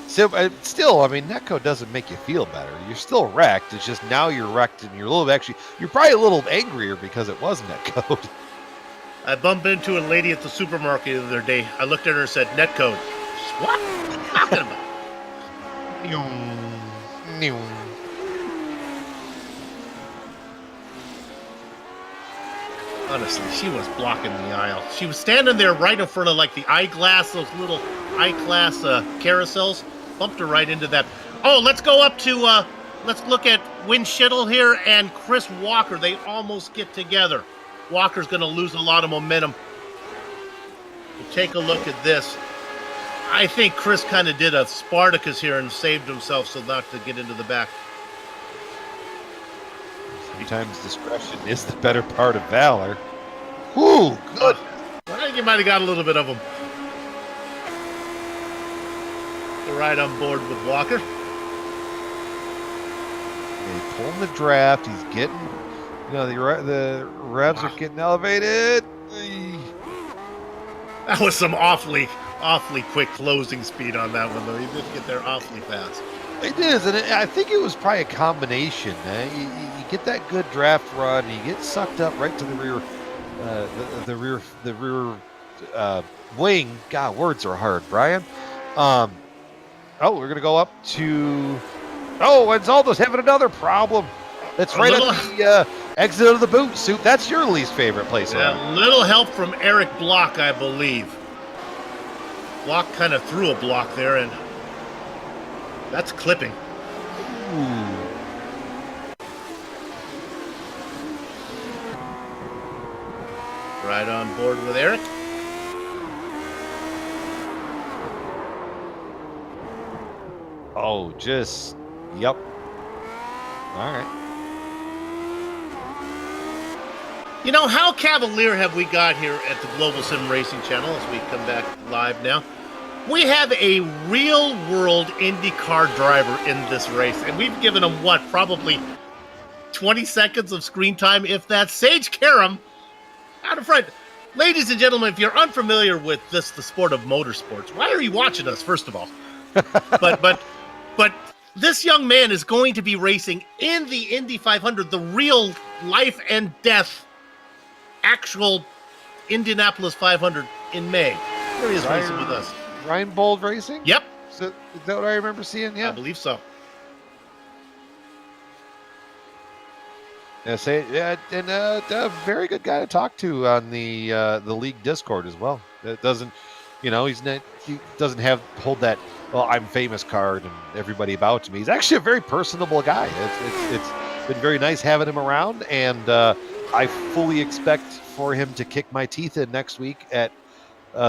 So, still, I mean, netcode doesn't make you feel better. You're still wrecked. It's just now you're wrecked, and you're probably a little angrier because it was netcode. I bumped into a lady at the supermarket the other day. I looked at her and said, netcode. What? What are you talking about? Honestly, she was blocking the aisle. She was standing there right in front of the eyeglass, those little eyeglass carousels. Bumped her right into that. Oh, let's go up to, let's look at Win Schittle here and Chris Walker. They almost get together. Walker's going to lose a lot of momentum. We'll take a look at this. I think Chris kind of did a Spartacus here and saved himself so not to get into the back. Sometimes discretion is the better part of valor. Whew, good. I think you might have got a little bit of him. They're right on board with Walker. They pull him the draft. He's getting, the revs are getting elevated. That was some awfully quick closing speed on that one, though. He did get there awfully fast. It is, and I think it was probably a combination. You get that good draft run, and you get sucked up right to the rear, the rear wing. God, words are hard, Brian. We're gonna go up to. Anzaldo's having another problem. That's right at the exit of the boot suit. That's your least favorite place. Yeah, little help from Eric Block, I believe. Block kind of threw a block there, and that's clipping. Ooh. Right on board with Eric. Oh, yep. All right. How cavalier have we got here at the Global SimRacing Channel as we come back live now? We have a real-world IndyCar driver in this race, and we've given him, what, probably 20 seconds of screen time, if that. Sage Karam out in front. Ladies and gentlemen, if you're unfamiliar with the sport of motorsports, why are you watching us, first of all? But this young man is going to be racing in the Indy 500, the real life and death, actual Indianapolis 500 in May. There he is racing with us. Ryan Bold Racing? Yep. Is that what I remember seeing? Yeah. I believe so. Yeah, and a very good guy to talk to on the league Discord as well. It doesn't, he doesn't hold that, well, I'm famous card and everybody about me. He's actually a very personable guy. It's been very nice having him around, and I fully expect for him to kick my teeth in next week at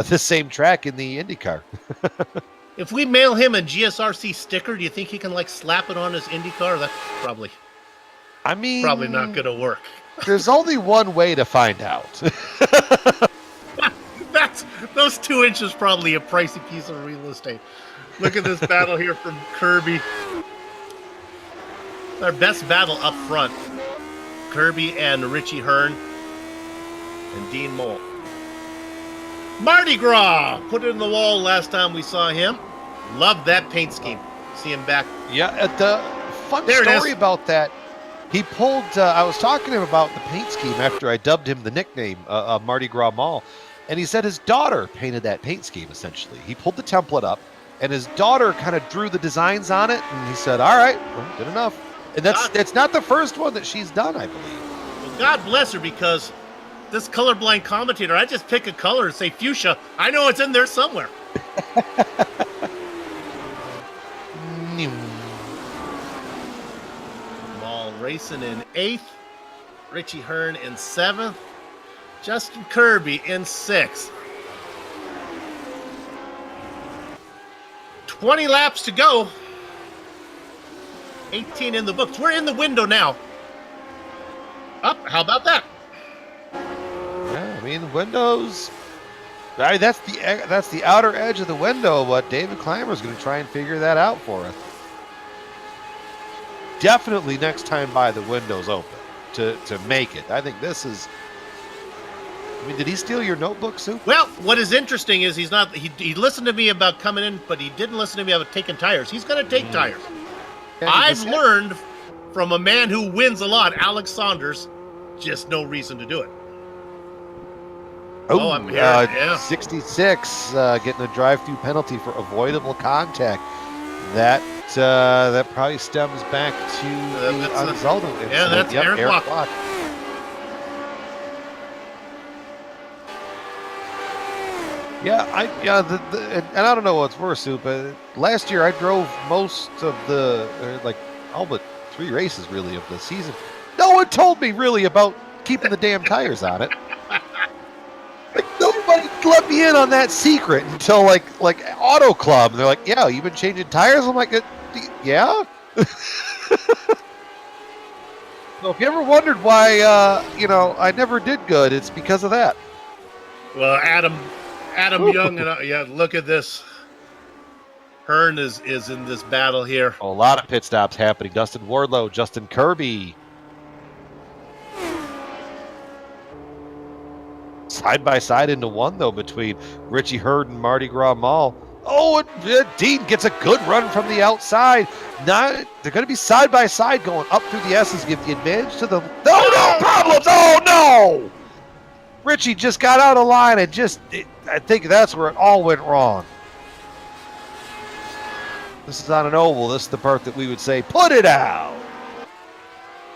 this same track in the IndyCar. If we mail him a GSRC sticker, do you think he can slap it on his IndyCar? That's probably not going to work. There's only one way to find out. Those 2 inches probably a pricey piece of real estate. Look at this battle here from Kirby. Our best battle up front. Kirby and Richie Hearn and Dean Mole. Mardi Gras put it in the wall last time we saw him. Love that paint scheme. See him back. Yeah, the fun story about that. He pulled, I was talking to him about the paint scheme after I dubbed him the nickname of Mardi Gras Mall. And he said his daughter painted that paint scheme, essentially. He pulled the template up, and his daughter kind of drew the designs on it. And he said, all right, well, good enough. And that's not the first one that she's done, I believe. Well, God bless her, because this colorblind commentator, I just pick a color and say fuchsia. I know it's in there somewhere. Mall racing in 8th. Richie Hearn in 7th. Justin Kirby in 6th. 20 laps to go. 18 in the books. We're in the window now. How about that? Yeah, I mean, the windows. That's the outer edge of the window, but David Clymer's going to try and figure that out for us. Definitely next time by the window's open to make it. I think this is. I mean, did he steal your notebook, Soup? Well, what is interesting is he listened to me about coming in, but he didn't listen to me about taking tires. He's going to take tires. Yeah, I've learned from a man who wins a lot, Alex Saunders, just no reason to do it. Oh, I'm here. Yeah. 66, getting a drive-through penalty for avoidable contact. That probably stems back to the Anzaldo incident. Yeah, that's Eric Block. Yeah, and I don't know what's worse, Soup, but last year I drove most of all but 3 races really of the season. No one told me really about keeping the damn tires on it. Nobody let me in on that secret until like Auto Club. They're like, yeah, you've been changing tires? I'm like, yeah. So if you ever wondered why I never did good, it's because of that. Well, Adam Young, and look at this. Hearn is in this battle here. A lot of pit stops happening. Dustin Wardlow, Justin Kirby. Side by side into one, though, between Richie Hearn and Mardi Gras Mall. Oh, Dean gets a good run from the outside. Now they're going to be side by side going up through the S's, give the advantage to the. No problems! Oh, no! Richie just got out of line and I think that's where it all went wrong. This is on an oval. This is the part that we would say, put it out.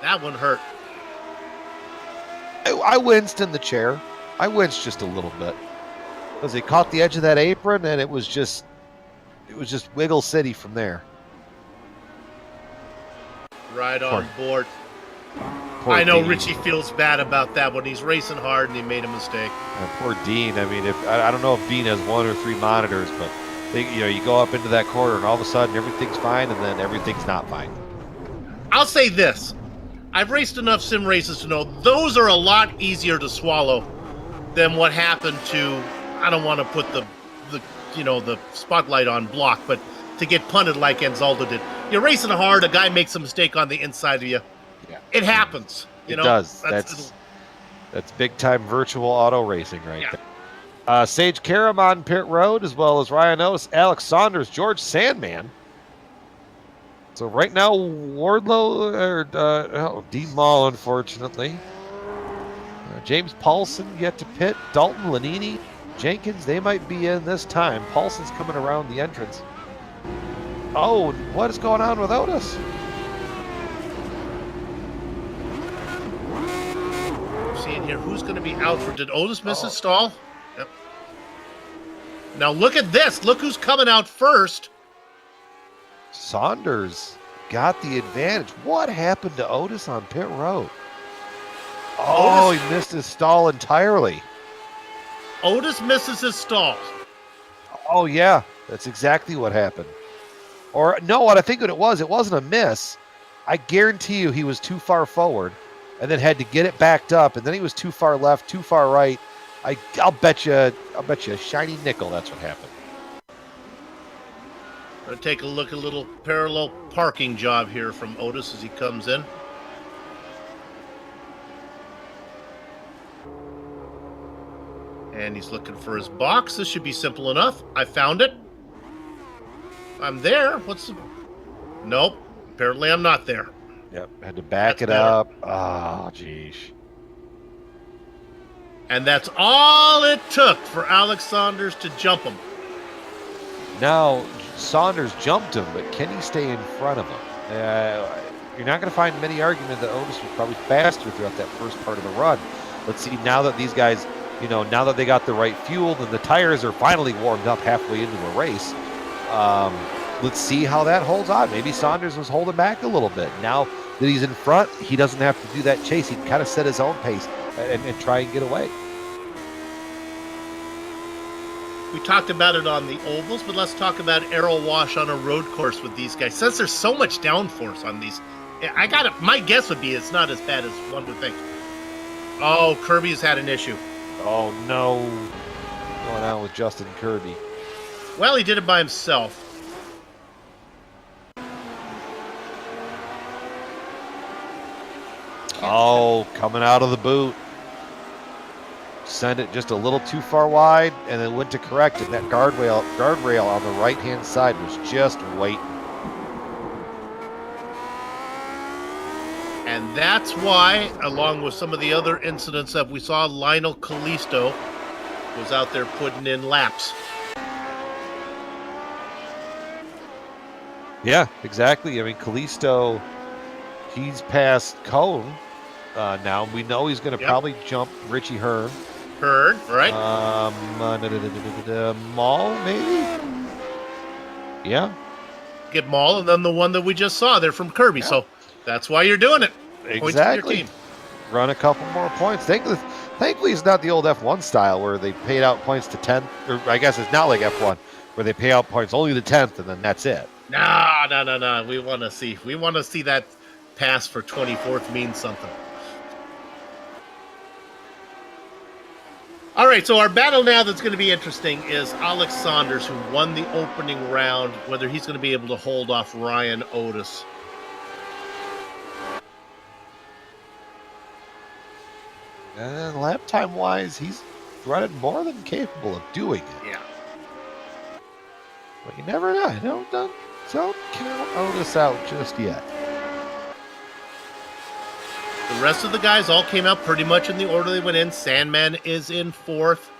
That one hurt. I winced in the chair. I winced just a little bit. Because he caught the edge of that apron and it was just Wiggle City from there. Right on board. I know Dean. Richie feels bad about that when he's racing hard and he made a mistake. Poor Dean. I mean, I don't know if Dean has 1 or 3 monitors, but you go up into that corner and all of a sudden everything's fine and then everything's not fine. I'll say this. I've raced enough sim races to know those are a lot easier to swallow than what happened to, I don't want to put the the spotlight on block, but to get punted like Anzaldo did. You're racing hard, a guy makes a mistake on the inside of you. Yeah. It happens. It does. That's big time virtual auto racing right there. Sage Karam on pit road, as well as Ryan Otis, Alex Saunders, George Sandman. So right now, Dean Mall, unfortunately. James Paulson yet to pit. Dalton, Lanini, Jenkins, they might be in this time. Paulson's coming around the entrance. Oh, what is going on with Otis? Seeing here who's going to be out for. Did Otis miss his stall? Yep. Now look at this. Look who's coming out first. Saunders got the advantage. What happened to Otis on pit road? Oh, he missed his stall entirely. Otis misses his stall. Oh, yeah. That's exactly what happened. Or, no, what I think what it wasn't a miss. I guarantee you he was too far forward and then had to get it backed up, and then he was too far left, too far right. I'll bet you a shiny nickel that's what happened. Going to take a look at a little parallel parking job here from Otis as he comes in. And he's looking for his box. This should be simple enough. I found it. I'm there. Nope. Apparently I'm not there. Yep. Had to back it up. Oh, geez. And that's all it took for Alex Saunders to jump him. Now, Saunders jumped him, but can he stay in front of him? You're not going to find many arguments that Otis was probably faster throughout that first part of the run. Let's see, now that these guys, now that they got the right fuel and the tires are finally warmed up halfway into a race, let's see how that holds on. Maybe Saunders was holding back a little bit. Now that he's in front, he doesn't have to do that chase. He can kind of set his own pace and try and get away. We talked about it on the ovals, but let's talk about aero wash on a road course with these guys. Since there's so much downforce on these, my guess would be it's not as bad as one would think. Oh, Kirby's had an issue. Oh, no. Going on with Justin Kirby. Well, he did it by himself. Oh, coming out of the boot. Sent it just a little too far wide, and then went to correct it. That guardrail on the right-hand side was just waiting. And that's why, along with some of the other incidents that we saw, Lionel Callisto was out there putting in laps. Yeah, exactly. I mean, Callisto, he's past Cone now. We know he's going to probably jump Richie Hearn. Heard, right? Maul, maybe? Yeah. Get Maul, and then the one that we just saw there from Kirby. Yeah. So that's why you're doing it. Exactly. Your team. Run a couple more points. Thankfully, it's not the old F1 style where they paid out points to 10th. Or I guess it's not like F1 where they pay out points only the 10th, and then that's it. No. We want to see that pass for 24th mean something. All right, so our battle now that's going to be interesting is Alex Saunders, who won the opening round, whether he's going to be able to hold off Ryan Otis. And lap time-wise, he's running more than capable of doing it. Yeah. But you never know. Don't count Otis out just yet. The rest of the guys all came out pretty much in the order they went in. Sandman is in 4th.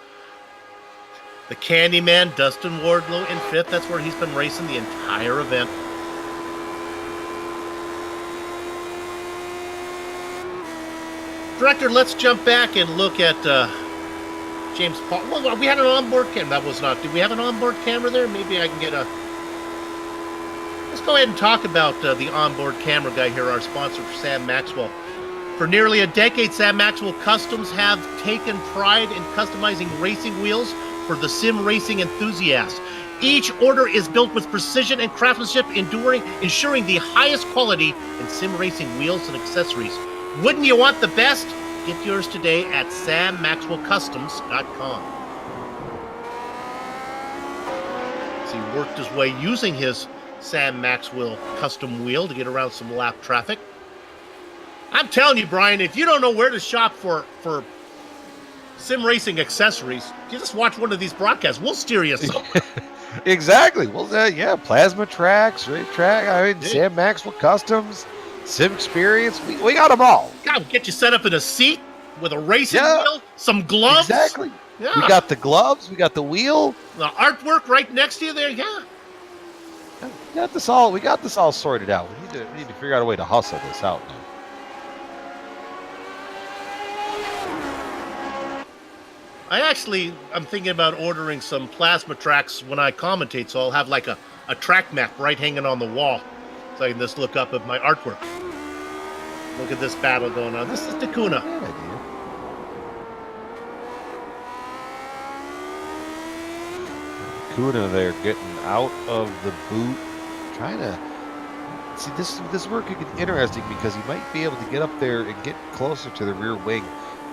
The Candyman, Dustin Wardlow, in 5th. That's where he's been racing the entire event. Director, let's jump back and look at James Paul. Well, we had an onboard camera. That was not. Did we have an onboard camera there? Maybe I can get a... Let's go ahead and talk about the onboard camera guy here, our sponsor, Sam Maxwell. For nearly a decade, Sam Maxwell Customs have taken pride in customizing racing wheels for the sim racing enthusiast. Each order is built with precision and craftsmanship, ensuring the highest quality in sim racing wheels and accessories. Wouldn't you want the best? Get yours today at sammaxwellcustoms.com. he worked his way using his Sam Maxwell custom wheel to get around some lap traffic. I'm telling you, Brian, if you don't know where to shop for sim racing accessories, you just watch one of these broadcasts. We'll steer you somewhere. Exactly. Well, yeah, plasma tracks, race track. I mean, Yeah. Sam Maxwell Customs, Sim Experience. We got them all. God, get you set up in a seat with a racing Yeah. wheel, some gloves. Exactly. Yeah. We got the gloves. We got the wheel. The artwork right next to you there. Yeah. We got this all. We got this all sorted out. We need to figure out a way to hustle this out now. I'm thinking about ordering some plasma tracks when I commentate, so I'll have like a track map right hanging on the wall, so I can just look up at my artwork. Look at this battle going on. This is Takuna. Good idea. Kuna there getting out of the boot, trying to see this work could get interesting because he might be able to get up there and get closer to the rear wing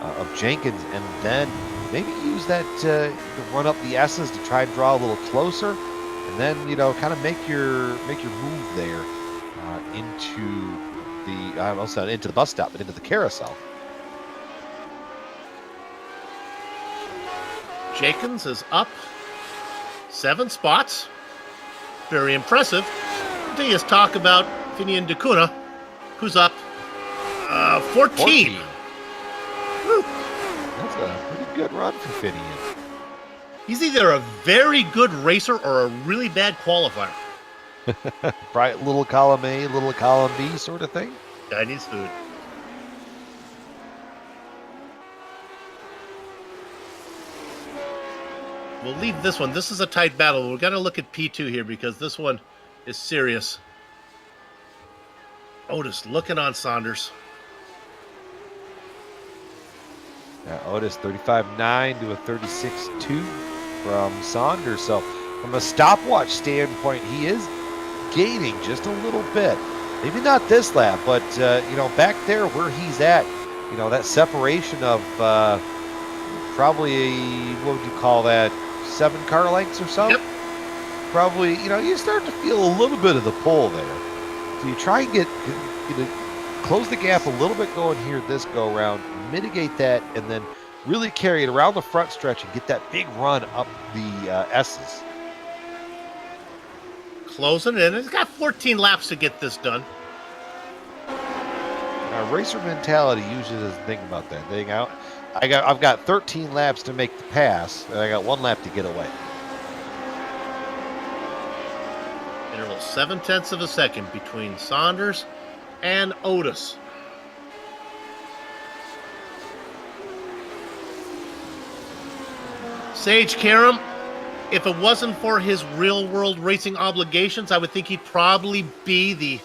of Jenkins, and then maybe use that to run up the S's to try and draw a little closer, and then kind of make your move there into the bus stop and into the carousel. Jenkins is up 7 spots. Very impressive. Until you talk about Finian Takuna, who's up 14. Whew. That's a pretty good run for Finian. He's either a very good racer or a really bad qualifier. Bright little column A, little column B sort of thing. Guy needs food. We'll leave this one. This is a tight battle. We've got to look at P2 here because this one is serious. Otis looking on Saunders. Yeah, Otis 35.9 to a 36.2 from Saunders. So from a stopwatch standpoint, he is gaining just a little bit. Maybe not this lap, but back there where he's at, that separation of probably what would you call that, 7 car lengths or so? Yep. Probably, you start to feel a little bit of the pull there. So you try and close the gap a little bit going here this go around, mitigate that, and then really carry it around the front stretch and get that big run up the S's. Closing in. He's got 14 laps to get this done. Now, racer mentality usually doesn't think about that thing out. I've got 13 laps to make the pass, and I got 1 lap to get away. Interval 0.7 of a second between Saunders and Otis. Sage Karam, if it wasn't for his real-world racing obligations, I would think he'd probably be the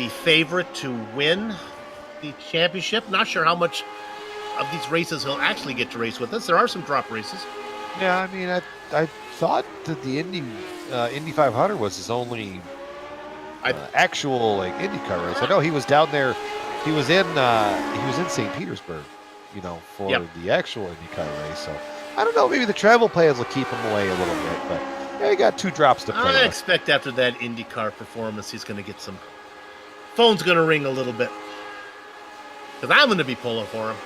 favorite to win the championship. Not sure how much of these races he'll actually get to race with us. There are some drop races. Yeah, I mean, I thought that the Indy 500 was his only actual IndyCar race. I know he was down there. He was in St. Petersburg, for the actual IndyCar race. So I don't know. Maybe the travel plans will keep him away a little bit, but yeah, he got 2 drops to play I with. expect after that IndyCar performance, he's going to get some. Phone's going to ring a little bit because I'm going to be pulling for him.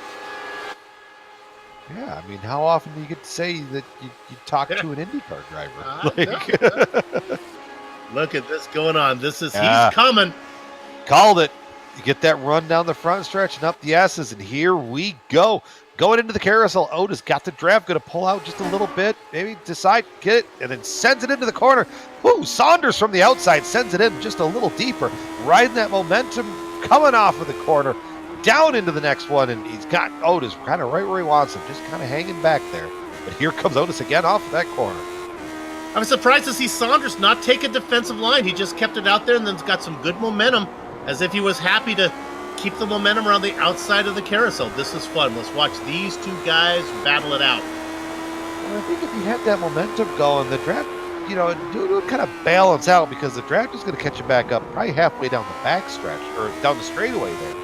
Yeah, I mean, how often do you get to say that you talk to an IndyCar driver? Look at this going on. He's coming. Called it. You get that run down the front stretch and up the S's, and here we go. Going into the carousel, Otis got the draft, going to pull out just a little bit, maybe decide, get it, and then sends it into the corner. Woo, Saunders from the outside sends it in just a little deeper, riding that momentum, coming off of the corner, down into the next one, and he's got Otis kind of right where he wants him, just kind of hanging back there. But here comes Otis again off of that corner. I'm surprised to see Saunders not take a defensive line. He just kept it out there and then's got some good momentum, as if he was happy to keep the momentum around the outside of the carousel. This is fun. Let's watch these 2 guys battle it out. Well, I think if you had that momentum going, the draft, it would kind of balance out because the draft is going to catch you back up probably halfway down the back stretch or down the straightaway there.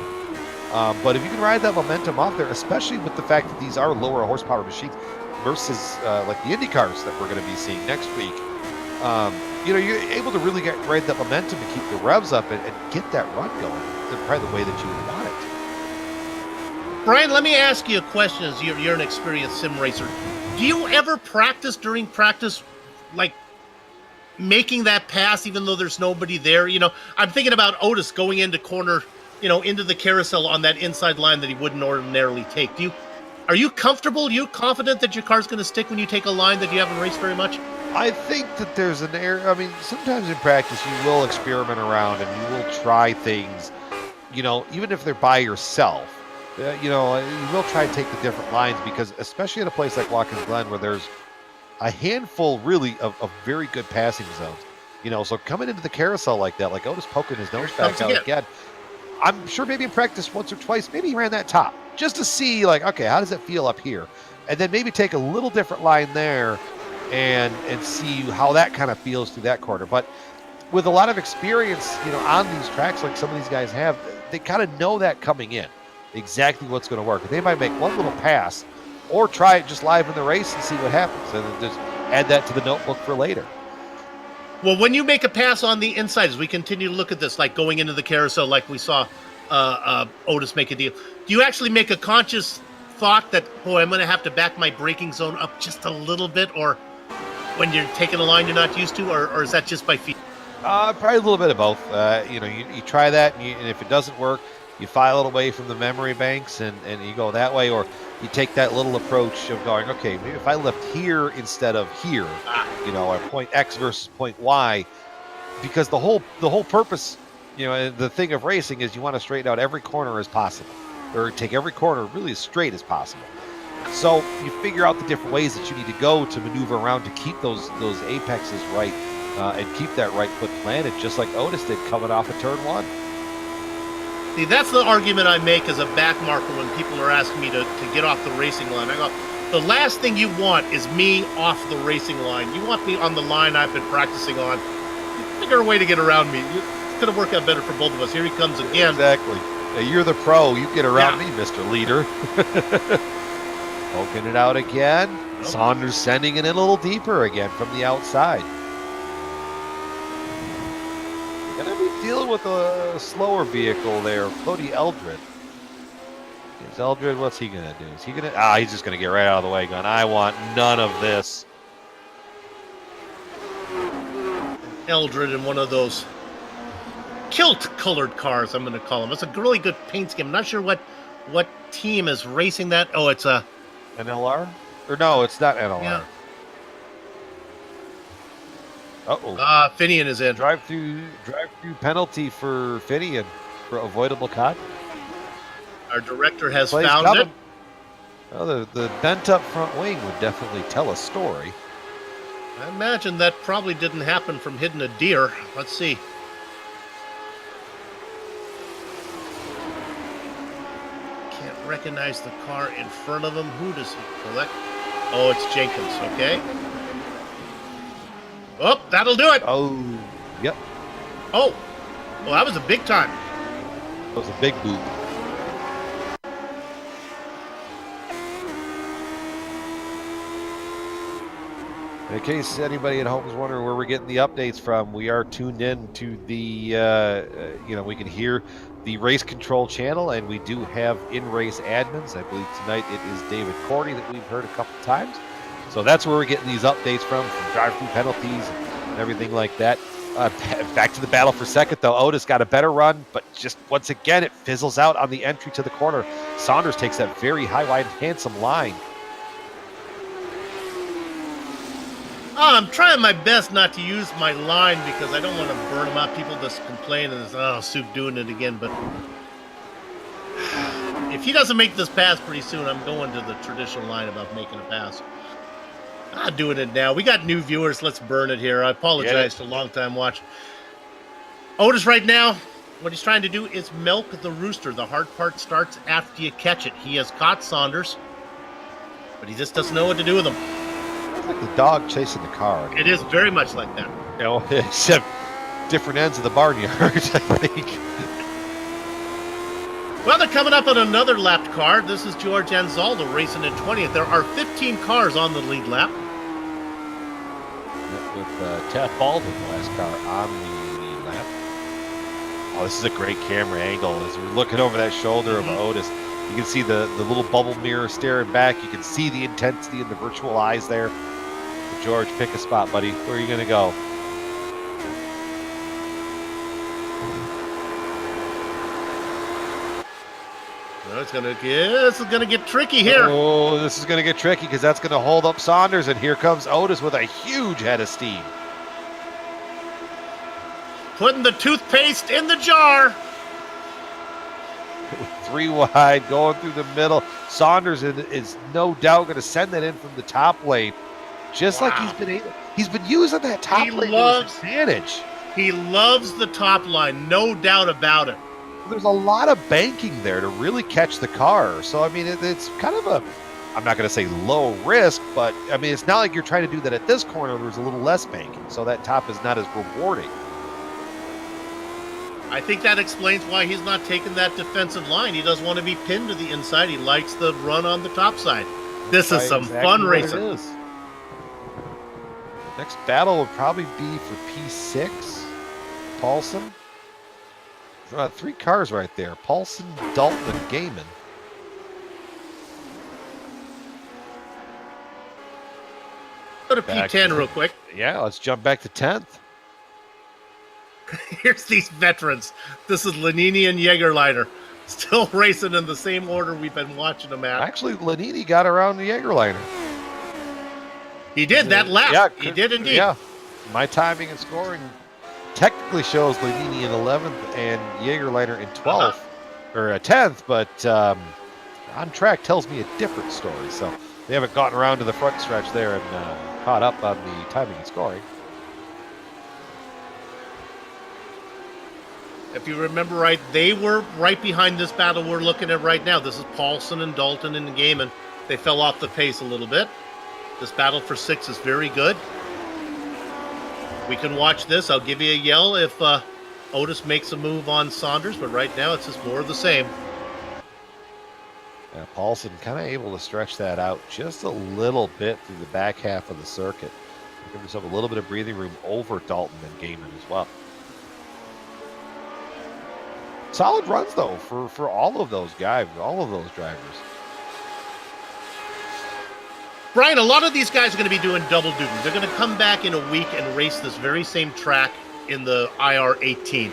But if you can ride that momentum off there, especially with the fact that these are lower horsepower machines versus like the IndyCars that we're going to be seeing next week, You're able to really ride that momentum and keep the revs up and get that run going probably the way that you would want it. Brian, let me ask you a question as you're an experienced sim racer. Do you ever practice during practice, like making that pass even though there's nobody there? I'm thinking about Otis going into corner, into the carousel on that inside line that he wouldn't ordinarily take. Are you comfortable? Are you confident that your car's going to stick when you take a line that you haven't raced very much? I think that there's an error. I mean, sometimes in practice you will experiment around and you will try things, even if they're by yourself. You will try to take the different lines because especially at a place like Watkins Glen where there's a handful really of very good passing zones. So coming into the carousel like that, like Otis poking his nose back out again, I'm sure maybe in practice once or twice, maybe he ran that top just to see like, okay, how does it feel up here? And then maybe take a little different line there and see how that kind of feels through that corner. But with a lot of experience, on these tracks like some of these guys have, they kind of know that coming in, exactly what's going to work. They might make one little pass or try it just live in the race and see what happens, and then just add that to the notebook for later. Well, when you make a pass on the inside, as we continue to look at this, like going into the carousel, like we saw Otis make a deal, do you actually make a conscious thought that, boy, I'm going to have to back my braking zone up just a little bit, or when you're taking a line you're not used to, or is that just by feet? Probably a little bit of both. You try that, and if it doesn't work, you file it away from the memory banks and you go that way, or you take that little approach of going, okay, maybe if I left here instead of here, or point X versus point Y, because the whole purpose, the thing of racing is you want to straighten out every corner as possible, or take every corner really as straight as possible. So you figure out the different ways that you need to go to maneuver around to keep those apexes right and keep that right foot planted, just like Otis did coming off of turn one. See, that's the argument I make as a back marker when people are asking me to get off the racing line. I go, the last thing you want is me off the racing line. You want me on the line I've been practicing on. Figure a way to get around me. It's going to work out better for both of us. Here he comes again. Exactly. Now, you're the pro. You get around me, Mr. Leader. Poking it out again. Nope. Saunders sending it in a little deeper again from the outside. Going to be dealing with a slower vehicle there, Cody Eldred. Is Eldred, what's he going to do? Is he going to... he's just going to get right out of the way going, I want none of this. Eldred in one of those kilt-colored cars, I'm going to call them. It's a really good paint scheme. I'm not sure what team is racing that. Oh, it's a... NLR? Or no, it's not NLR. Yeah. Uh-oh. Finian is in. Drive-through penalty for Finian for avoidable cut. Our director has Plays found coming. it. Well, the bent-up front wing would definitely tell a story. I imagine that probably didn't happen from hitting a deer. Let's see. Can't recognize the car in front of him. Who does he collect? Oh, it's Jenkins, okay. Oh, that'll do it. Oh, yep. Oh, well, that was a big time. That was a big boot. In case anybody at home is wondering where we're getting the updates from, we are tuned in to the, we can hear the race control channel, and we do have in-race admins. I believe tonight it is David Cordy that we've heard a couple times. So that's where we're getting these updates from drive-through penalties and everything like that. Back to the battle for second, though. Otis got a better run, but just once again, it fizzles out on the entry to the corner. Saunders takes that very high, wide, handsome line. I'm trying my best not to use my line because I don't want to burn them out. People just complain and it's, Soup doing it again. But if he doesn't make this pass pretty soon, I'm going to the traditional line about making a pass. I'm doing it now. We got new viewers. Let's burn it here. I apologize to long-time watch. Otis right now, what he's trying to do is milk the rooster. The hard part starts after you catch it. He has caught Saunders, but he just doesn't know what to do with him. It's like the dog chasing the car. It is very much like that. Except different ends of the barnyard, I think. Well, they're coming up on another lapped car. This is George Anzaldo racing in 20th. There are 15 cars on the lead lap. with Taft Baldwin, the last car on the lap. Oh, this is a great camera angle. As we're looking over that shoulder of Otis, you can see the little bubble mirror staring back. You can see the intensity in the virtual eyes there. George, pick a spot, buddy. Where are you going to go? This is gonna get tricky here. Oh, this is going to get tricky because that's going to hold up Saunders, and here comes Otis with a huge head of steam. Putting the toothpaste in the jar. 3 wide, going through the middle. Saunders is no doubt going to send that in from the top lane, just like he's been using that top lane to his advantage. He loves the top line, no doubt about it. There's a lot of banking there to really catch the car. So, I mean, it's kind of a, I'm not going to say low risk, but, I mean, it's not like you're trying to do that at this corner. There's a little less banking, so that top is not as rewarding. I think that explains why he's not taking that defensive line. He doesn't want to be pinned to the inside. He likes the run on the top side. This is some fun racing. Next battle would probably be for P6. Paulson. 3 cars right there. Paulson, Dalton, and Gaiman. Go to P10 real quick. Yeah, let's jump back to 10th. Here's these veterans. This is Lanini and Jägerleiter. Still racing in the same order we've been watching them at. Actually, Lanini got around the Jägerleiter. He did that lap. Yeah, he did indeed. Yeah. My timing and scoring technically shows Lanini in 11th and Jägerleiter in 12th or 10th, but on track tells me a different story. So they haven't gotten around to the front stretch there and caught up on the timing and scoring. If you remember right, they were right behind this battle we're looking at right now. This is Paulson and Dalton and Gaiman. They fell off the pace a little bit. This battle for 6 is very good. We can watch this. I'll give you a yell if Otis makes a move on Saunders, but right now it's just more of the same. Yeah, Paulson kind of able to stretch that out just a little bit through the back half of the circuit. Give himself a little bit of breathing room over Dalton and Gaiman as well. Solid runs, though, for all of those guys, all of those drivers. Brian, a lot of these guys are going to be doing double duty. They're going to come back in a week and race this very same track in the IR18.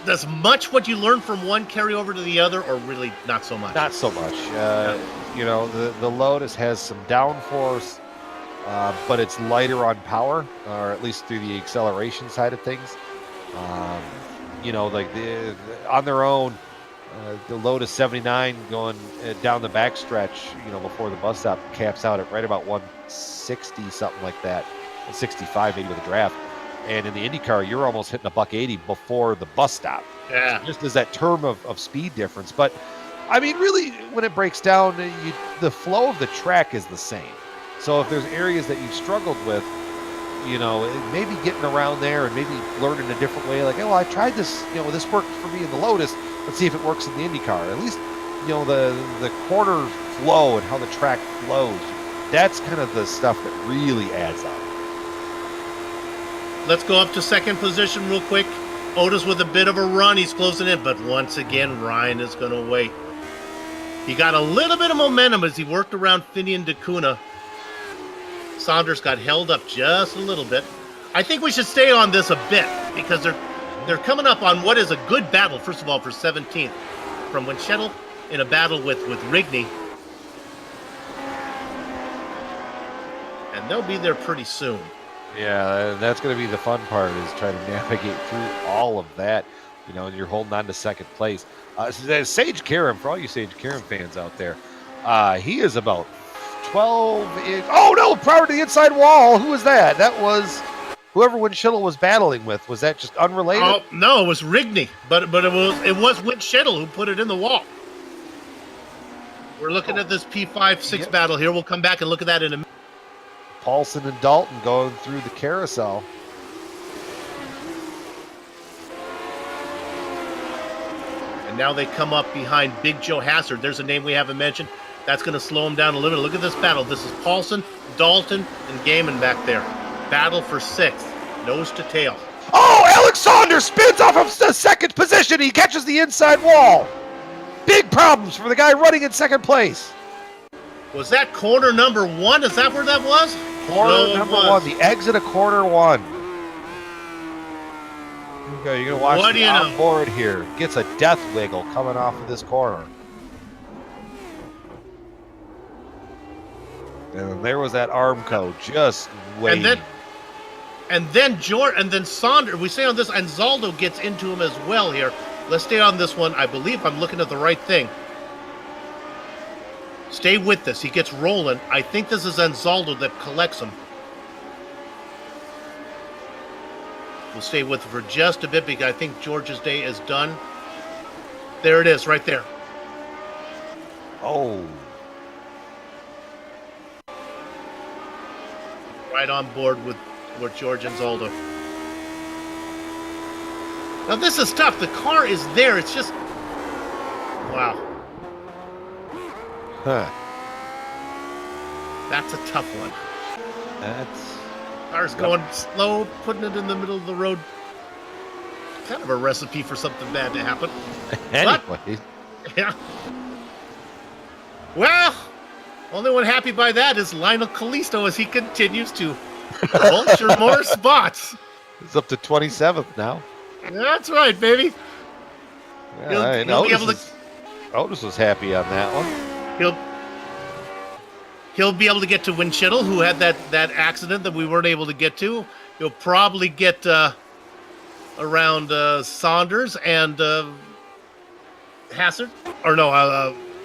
Does much what you learn from one carry over to the other, or really not so much? Not so much. You know, the Lotus has some downforce, but it's lighter on power, or at least through the acceleration side of things. You know, like on their own, the Lotus 79 going down the backstretch, you know, before the bus stop caps out at right about 160, something like that, 165 maybe with a draft. And in the IndyCar, you're almost hitting a $180 before the bus stop. Yeah. So just as that term of speed difference. But I mean, really, when it breaks down, the flow of the track is the same. So if there's areas that you've struggled with, you know, maybe getting around there and maybe learning a different way, like, oh, well, I tried this, you know, this worked for me in the Lotus. Let's see if it works in the IndyCar. At least, you know, the corner flow and how the track flows. That's kind of the stuff that really adds up. Let's go up to second position real quick. Otis with a bit of a run. He's closing in, but once again, Ryan is going to wait. He got a little bit of momentum as he worked around Finian DeCuna. Saunders got held up just a little bit. I think we should stay on this a bit because they're coming up on what is a good battle, first of all, for 17th. From Winchettle in a battle with Rigney. And they'll be there pretty soon. Yeah, that's going to be the fun part, is trying to navigate through all of that. You know, and you're holding on to second place. Sage Karam, for all you Sage Karam fans out there, he is about 12 inch. Oh no! Prior to the inside wall, who was that? That was whoever Winchettle was battling with. Was that just unrelated? Oh no, it was Rigney, but it was Winchettle who put it in the wall. We're looking at this P5-6 battle here. We'll come back and look at that in a minute. Paulson and Dalton going through the carousel. And now they come up behind Big Joe Hassard. There's a name we haven't mentioned. That's going to slow him down a little bit. Look at this battle. This is Paulson, Dalton, and Gaiman back there. Battle for 6th, nose to tail. Oh, Alexander spins off of the second position. He catches the inside wall. Big problems for the guy running in second place. Was that corner number 1? Is that where that was? Corner number 1, the exit of corner 1. Okay, you're going to watch What do the you know? onboard here. Gets a death wiggle coming off of this corner. And there was that Armco just waiting. And then Saunders, we say on this, and Zaldo gets into him as well here. Let's stay on this one. I believe I'm looking at the right thing. Stay with this. He gets rolling. I think this is Anzaldo that collects him. We'll stay with it for just a bit because I think George's day is done. There it is, right there. Oh. Right on board with George and Zaldo. Now this is tough. The car is there. It's just... Wow. Huh. That's a tough one. That's... Car's going slow, putting it in the middle of the road. Kind of a recipe for something bad to happen. Anyway. Yeah. Well, only one happy by that is Lionel Kalisto as he continues to vulture more spots. It's up to 27th now. That's right, baby. Yeah, He'll be able to... Otis was happy on that one. He'll be able to get to Winchittle, who had that accident that we weren't able to get to. He'll probably get around Saunders and Hassard. Or no,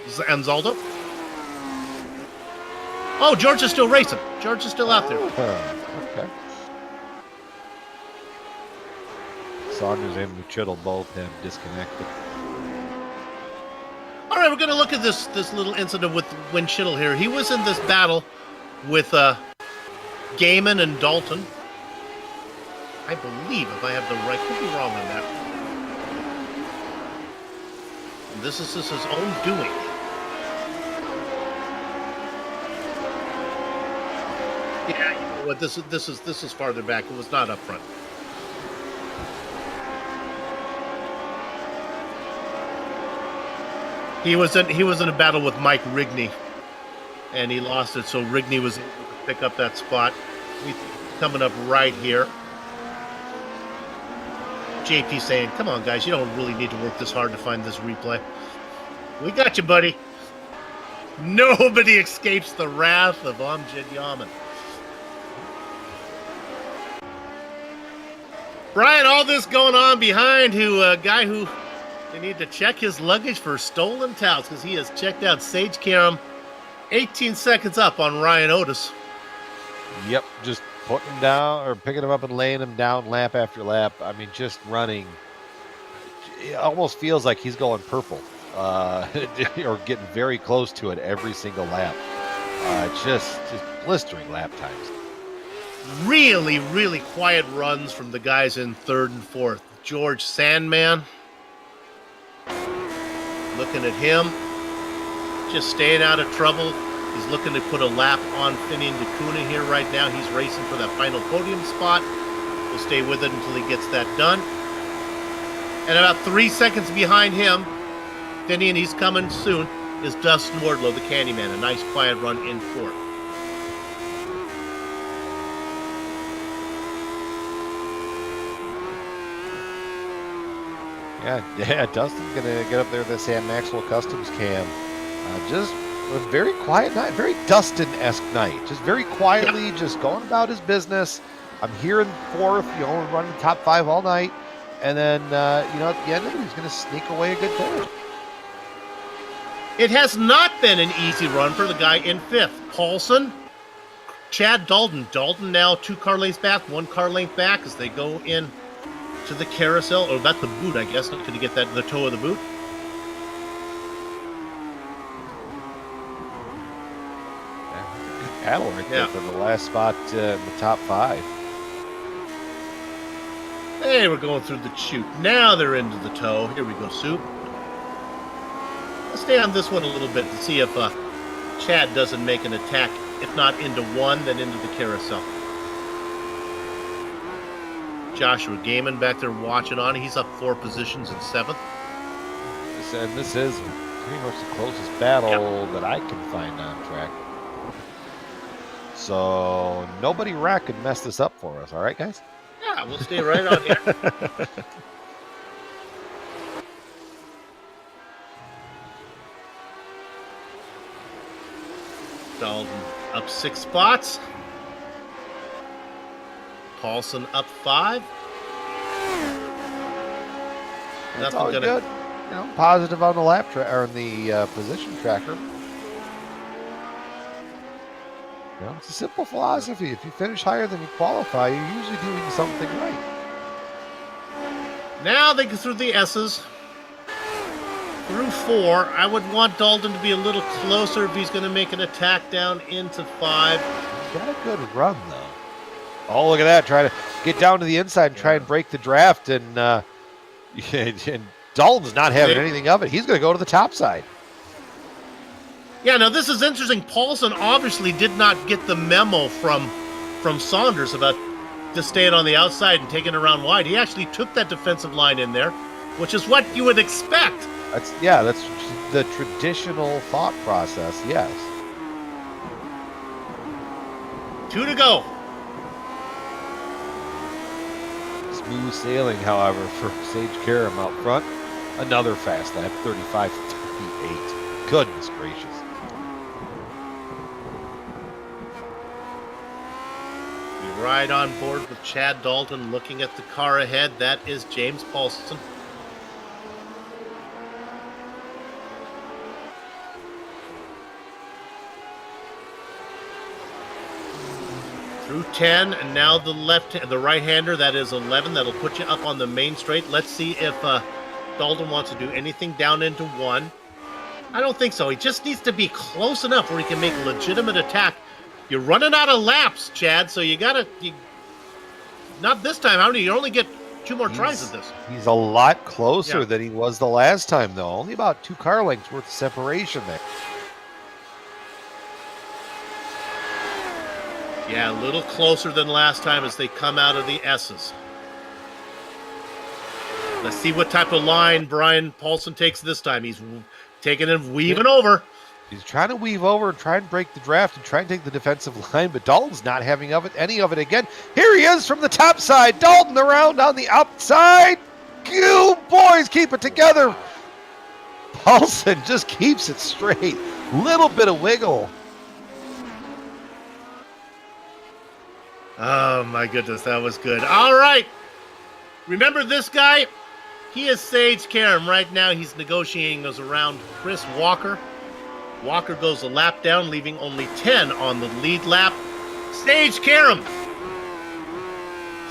Anzaldo. Oh, George is still racing. George is still out there. Okay. Saunders and Winchittle both have disconnected. All right, we're going to look at this little incident with Winchittle here. He was in this battle with Gaiman and Dalton. I believe, if I have the right, could be wrong on that. And this is his own doing. Yeah, you know what? This is farther back. It was not up front. He was in a battle with Mike Rigney, and he lost it. So Rigney was able to pick up that spot. Coming up right here. JP saying, "Come on, guys, you don't really need to work this hard to find this replay. We got you, buddy." Nobody escapes the wrath of Amjad Yaman. Brian, all this going on behind a guy who they need to check his luggage for stolen towels because he has checked out Sage Karam 18 seconds up on Ryan Otis. Yep, just putting him down or picking him up and laying him down lap after lap. I mean, just running. It almost feels like he's going purple or getting very close to it every single lap. Just blistering lap times. Really, really quiet runs from the guys in 3rd and 4th. George Sandman. Looking at him, just staying out of trouble. He's looking to put a lap on Finian DeCuna here right now. He's racing for that final podium spot. We'll stay with it until he gets that done. And about 3 seconds behind him, Finian, he's coming soon, is Dustin Wardlow, the Candyman. A nice quiet run in 4th. Yeah, Dustin's going to get up there with the Sam Maxwell Customs cam. Just a very quiet night, very Dustin-esque night. Just very quietly, just going about his business. I'm here in 4th, running top 5 all night. And then, at the end of it, he's going to sneak away a good finish. It has not been an easy run for the guy in 5th. Paulson, Chad Dalton. Dalton now 2 car lengths back, 1 car length back as they go in to the carousel, or that's the boot, I guess. Could he get that the toe of the boot? Good battle right there for the last spot in the top 5. Hey, we're going through the chute. Now they're into the toe. Here we go, Soup. Let's stay on this one a little bit to see if Chad doesn't make an attack, if not into one, then into the carousel. Joshua Gaiman back there watching on. He's up 4 positions in 7th. And this is pretty much the closest battle that I can find on track. So nobody rack can mess this up for us, all right, guys? Yeah, we'll stay right on here. Dalton up 6 spots. Paulson up 5. That's all good. You know, positive on the lap or on the position tracker. You know, it's a simple philosophy. If you finish higher than you qualify, you're usually doing something right. Now they go through the S's. Through 4, I would want Dalton to be a little closer if he's going to make an attack down into 5. He's got a good run, though. Oh, look at that. Try to get down to the inside and try and break the draft. And Dalton's not having anything of it. He's going to go to the top side. Yeah, now this is interesting. Paulson obviously did not get the memo from Saunders about just staying on the outside and taking it around wide. He actually took that defensive line in there, which is what you would expect. That's the traditional thought process, yes. 2 to go. Smooth sailing, however, for Sage Karam out front. Another fast lap, 35-38. Goodness gracious. We ride on board with Chad Dalton looking at the car ahead. That is James Paulson. Through 10, and now the right-hander, that is 11. That'll put you up on the main straight. Let's see if Dalton wants to do anything down into 1. I don't think so. He just needs to be close enough where he can make a legitimate attack. You're running out of laps, Chad, so you gotta... not this time. You only get 2 more tries of this. He's a lot closer than he was the last time, though. Only about 2 car lengths worth of separation there. Yeah, a little closer than last time as they come out of the S's. Let's see what type of line Brian Paulson takes this time. He's taking and weaving over. He's trying to weave over and try and break the draft and try and take the defensive line, but Dalton's not having any of it again. Here he is from the top side. Dalton around on the outside. You boys keep it together. Paulson just keeps it straight. Little bit of wiggle. Oh, my goodness, that was good. All right. Remember this guy? He is Sage Karam. Right now, he's negotiating those around Chris Walker. Walker goes a lap down, leaving only 10 on the lead lap. Sage Karam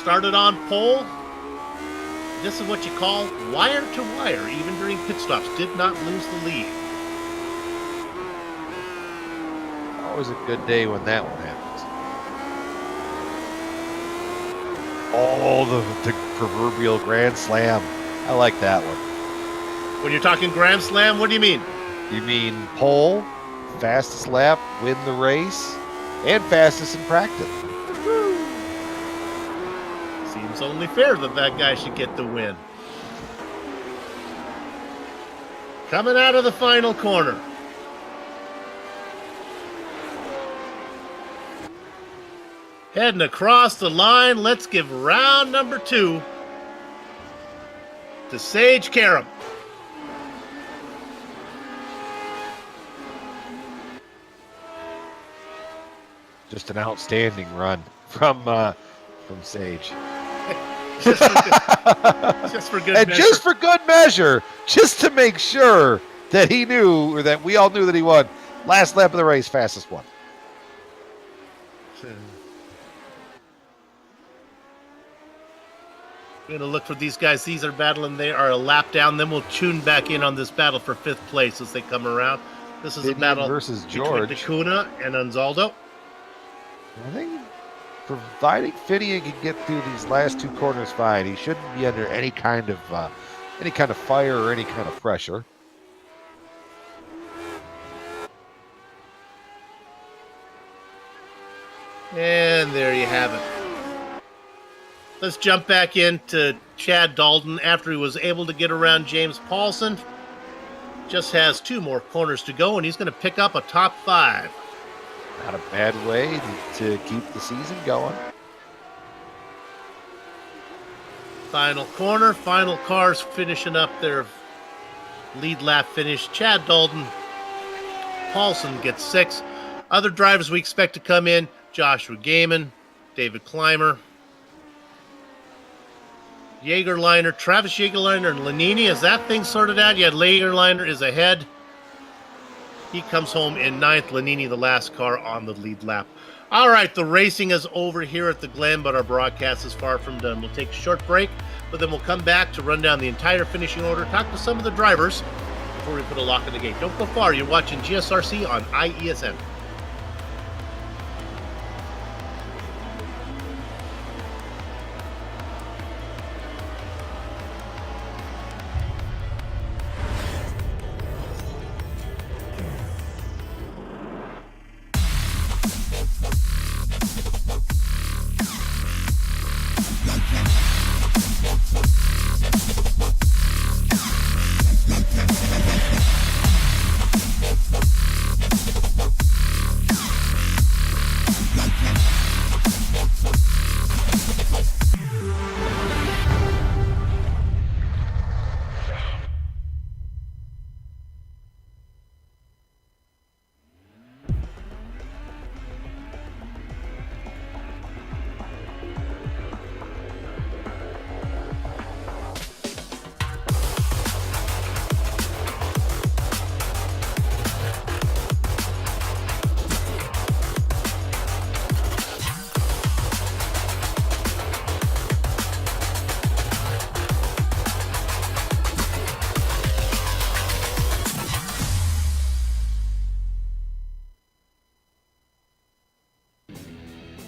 started on pole. This is what you call wire to wire, even during pit stops. Did not lose the lead. Always a good day when that one happens. Oh, the proverbial Grand Slam. I like that one. When you're talking Grand Slam, what do you mean? You mean pole, fastest lap, win the race, and fastest in practice. Seems only fair that that guy should get the win. Coming out of the final corner. Heading across the line, let's give round number 2 to Sage Karam. Just an outstanding run from Sage. just for good and measure. Just for good measure, just to make sure that he knew, or that we all knew that he won. Last lap of the race, fastest one. We're going to look for these guys. These are battling. They are a lap down. Then we'll tune back in on this battle for 5th place as they come around. This is a battle versus between George. Dacuna and Anzaldo. I think providing Finian can get through these last 2 corners fine, he shouldn't be under any kind of fire or any kind of pressure. And there you have it. Let's jump back into Chad Dalton after he was able to get around James Paulson. Just has 2 more corners to go, and he's going to pick up a top 5. Not a bad way to keep the season going. Final corner, final cars finishing up their lead lap finish. Chad Dalton, Paulson gets 6. Other drivers we expect to come in, Joshua Gaiman, David Clymer, Jagerliner, Travis Jagerliner, and Lanini. Is that thing sorted out? Yeah, Jagerliner is ahead. He comes home in 9th. Lanini, the last car on the lead lap. All right, the racing is over here at the Glen, but our broadcast is far from done. We'll take a short break, but then we'll come back to run down the entire finishing order, talk to some of the drivers before we put a lock in the gate. Don't go far. You're watching GSRC on IESN.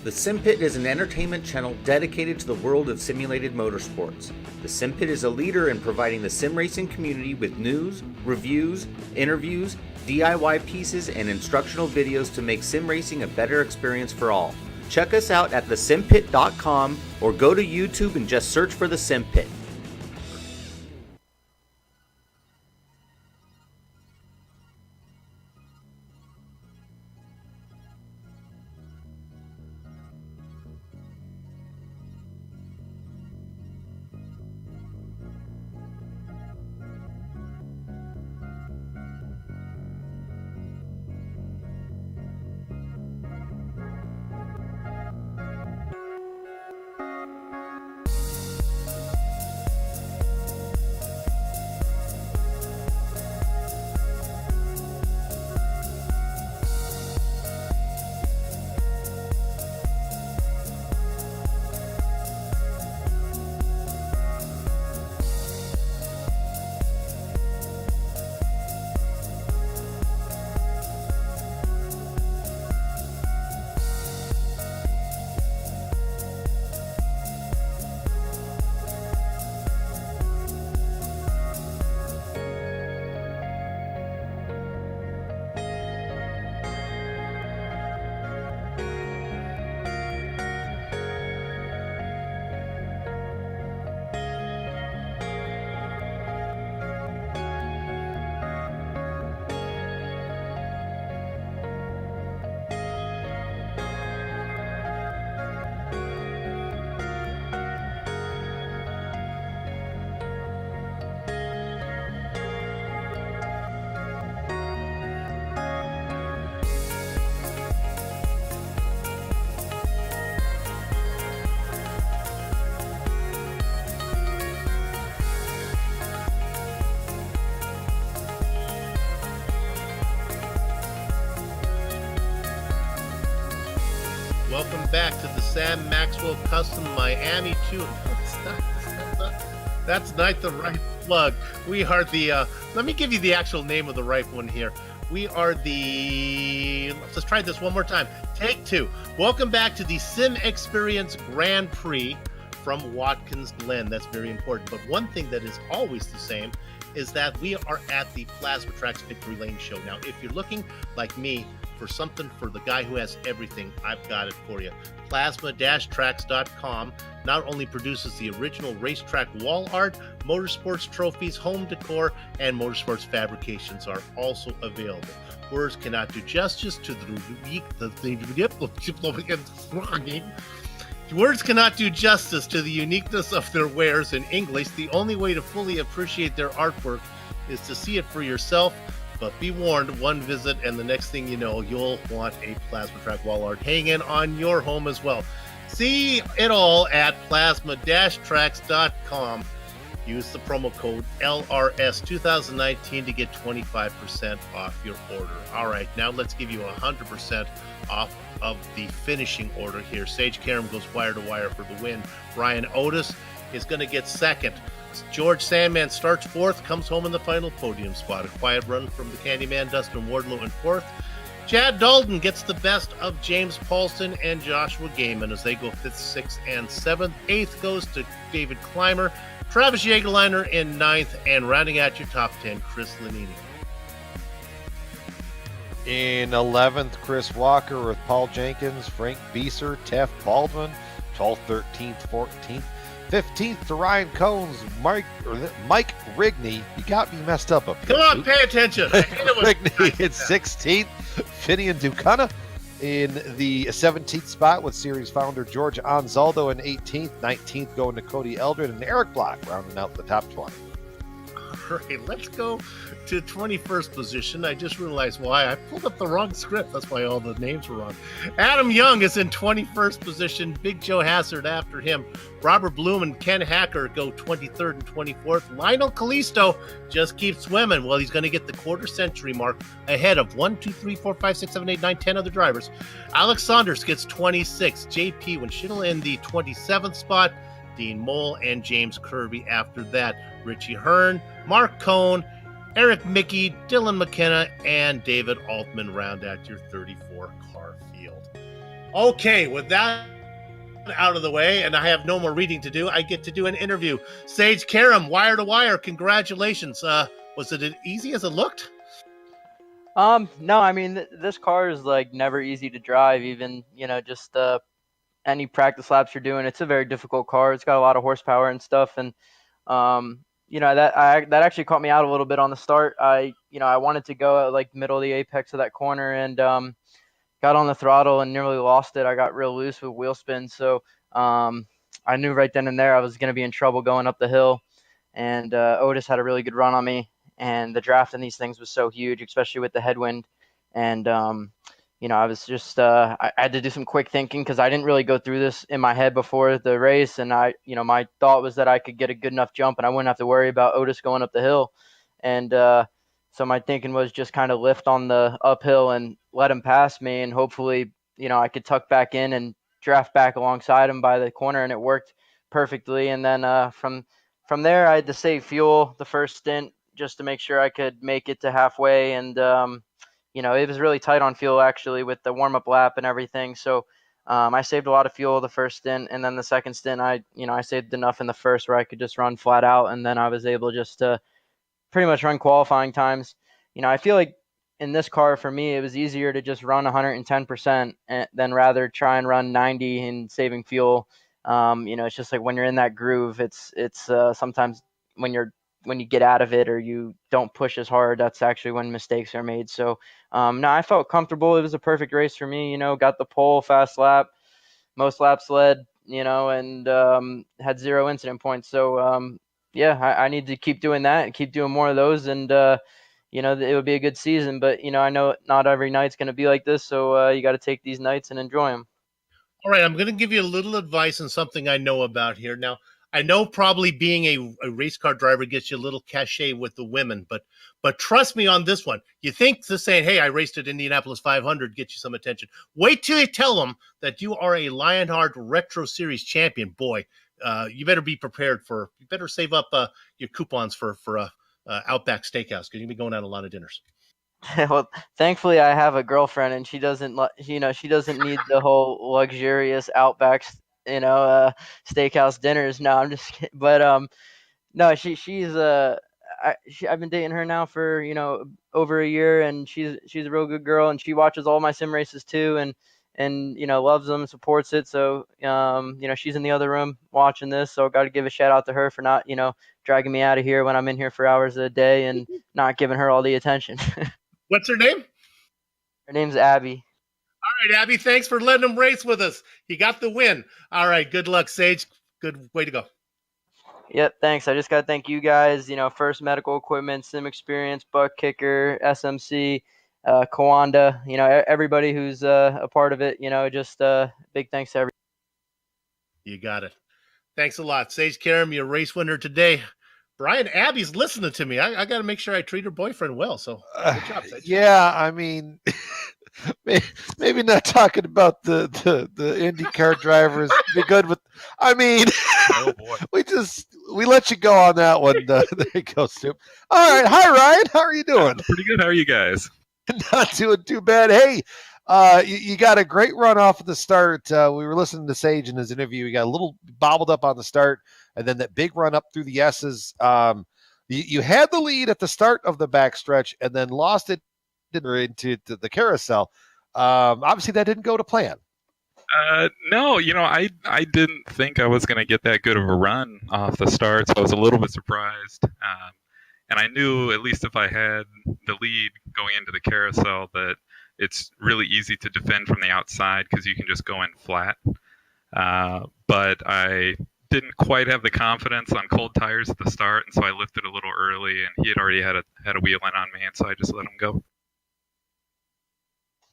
The Sim Pit is an entertainment channel dedicated to the world of simulated motorsports. The Sim Pit is a leader in providing the sim racing community with news, reviews, interviews, DIY pieces, and instructional videos to make sim racing a better experience for all. Check us out at thesimpit.com or go to YouTube and just search for The Sim Pit. Welcome back to the Sam Maxwell Custom Miami 2. That's not the right plug. We are the, let me give you the actual name of the right one here. We are the, let's try this one more time. Take 2. Welcome back to the Sim Experience Grand Prix from Watkins Glen. That's very important. But one thing that is always the same is that we are at the Plasma Tracks Victory Lane show. Now, if you're looking like me for something for the guy who has everything, I've got it for you. Plasma-Tracks.com not only produces the original racetrack wall art, motorsports trophies, home decor, and motorsports fabrications are also available. Words cannot do justice to Words cannot do justice to the uniqueness of their wares in English. The only way to fully appreciate their artwork is to see it for yourself. But be warned, one visit and the next thing you know, you'll want a Plasma Track wall art hanging on your home as well. See it all at plasma-tracks.com. Use the promo code LRS2019 to get 25% off your order. All right, now let's give you 100% off of the finishing order here. Sage Karam goes wire to wire for the win. Ryan Otis is going to get second. George Sandman starts fourth, comes home in the final podium spot. A quiet run from the Candyman, Dustin Wardlow in fourth. Chad Dalton gets the best of James Paulson and Joshua Gaiman as they go fifth, sixth, and seventh. Eighth goes to David Clymer, Travis Jagerliner in ninth, and rounding out your top 10, Chris Lanini. In 11th, Chris Walker with Paul Jenkins, Frank Beeser, Teff Baldwin, 12th, 13th, 14th. 15th to Ryan Cones, Mike Rigney. You got me messed up here. Come on, pay attention. Rigney in 16th. Finian Ducana in the 17th spot with series founder George Anzaldo in 18th. 19th going to Cody Eldred and Eric Block rounding out the top 20. All right, let's go to 21st position. I just realized why. I pulled up the wrong script. That's why all the names were wrong. Adam Young is in 21st position. Big Joe Hassard after him. Robert Bloom and Ken Hacker go 23rd and 24th. Lionel Kalisto just keeps swimming. Well, he's going to get the quarter century mark ahead of 1, 2, 3, 4, 5, 6, 7, 8, 9, 10 other drivers. Alex Saunders gets 26th. JP Winchell in the 27th spot. Dean Mole and James Kirby after that. Richie Hearn, Mark Cohn, Eric Mickey, Dylan McKenna, and David Altman round out your 34-car field. Okay, with that out of the way, and I have no more reading to do, I get to do an interview. Sage Karam, wire to wire, congratulations. Was it as easy as it looked? No, I mean, this car is like never easy to drive, even, just any practice laps you're doing. It's a very difficult car. It's got a lot of horsepower and stuff, and that actually caught me out a little bit on the start. I wanted to go at like middle of the apex of that corner and got on the throttle and nearly lost it. I got real loose with wheel spin, so I knew right then and there I was going to be in trouble going up the hill. And Otis had a really good run on me, and the draft in these things was so huge, especially with the headwind. And I was just I had to do some quick thinking because I didn't really go through this in my head before the race, and my thought was that I could get a good enough jump and I wouldn't have to worry about Otis going up the hill. And so my thinking was just kind of lift on the uphill and let him pass me, and hopefully I could tuck back in and draft back alongside him by the corner, and it worked perfectly. And then from there I had to save fuel the first stint just to make sure I could make it to halfway, and it was really tight on fuel actually with the warm-up lap and everything. So I saved a lot of fuel the first stint, and then the second stint, I saved enough in the first where I could just run flat out, and then I was able just to pretty much run qualifying times. I feel like in this car for me, it was easier to just run 110% than rather try and run 90 and saving fuel. It's just like when you're in that groove, it's sometimes when you get out of it or you don't push as hard, that's actually when mistakes are made. So no, I felt comfortable. It was a perfect race for me, got the pole, fast lap, most laps led, and had 0 incident points. So I need to keep doing that and keep doing more of those. And, it would be a good season, but, I know not every night's going to be like this. So you got to take these nights and enjoy them. All right, I'm going to give you a little advice on something I know about here. Now, I know probably being a race car driver gets you a little cachet with the women, but trust me on this one. You think the saying, hey, I raced at Indianapolis 500 gets you some attention. Wait till you tell them that you are a Lionheart Retro Series champion. Boy, you better be prepared you better save up your coupons for Outback Steakhouse because you'll be going out a lot of dinners. Well, thankfully I have a girlfriend, and she doesn't need the whole luxurious Outback, steakhouse dinners. No, I'm just kidding. But no, she's I've been dating her now for over a year, and she's a real good girl, and she watches all my sim races too, and loves them, supports it. So she's in the other room watching this, so got to give a shout out to her for not dragging me out of here when I'm in here for hours a day and not giving her all the attention. What's her name? Her name's Abby. All right, Abby, thanks for letting him race with us. He got the win. All right, good luck, Sage. Good way to go. Yep, thanks. I just got to thank you guys. First medical equipment, sim experience, butt kicker, SMC, Kawanda. Everybody who's a part of it. Just big thanks to everybody. You got it. Thanks a lot, Sage Karam. Your race winner today. Brian, Abby's listening to me. I got to make sure I treat her boyfriend well. So good job, Sage. Yeah, I mean, maybe not talking about the IndyCar drivers. Be good with. I mean, Oh boy. we let you go on that one. There you go, Soup. All right, hi Ryan. How are you doing? Pretty good. How are you guys? Not doing too bad. Hey, you got a great run off at the start. We were listening to Sage in his interview. You got a little bobbled up on the start, and then that big run up through the S's. You had the lead at the start of the backstretch, and then lost it into the carousel. Obviously, that didn't go to plan. No, I didn't think I was going to get that good of a run off the start, so I was a little bit surprised. And I knew, at least if I had the lead going into the carousel, that it's really easy to defend from the outside because you can just go in flat. But I didn't quite have the confidence on cold tires at the start, and so I lifted a little early, and he had already had a wheel in on me, and so I just let him go.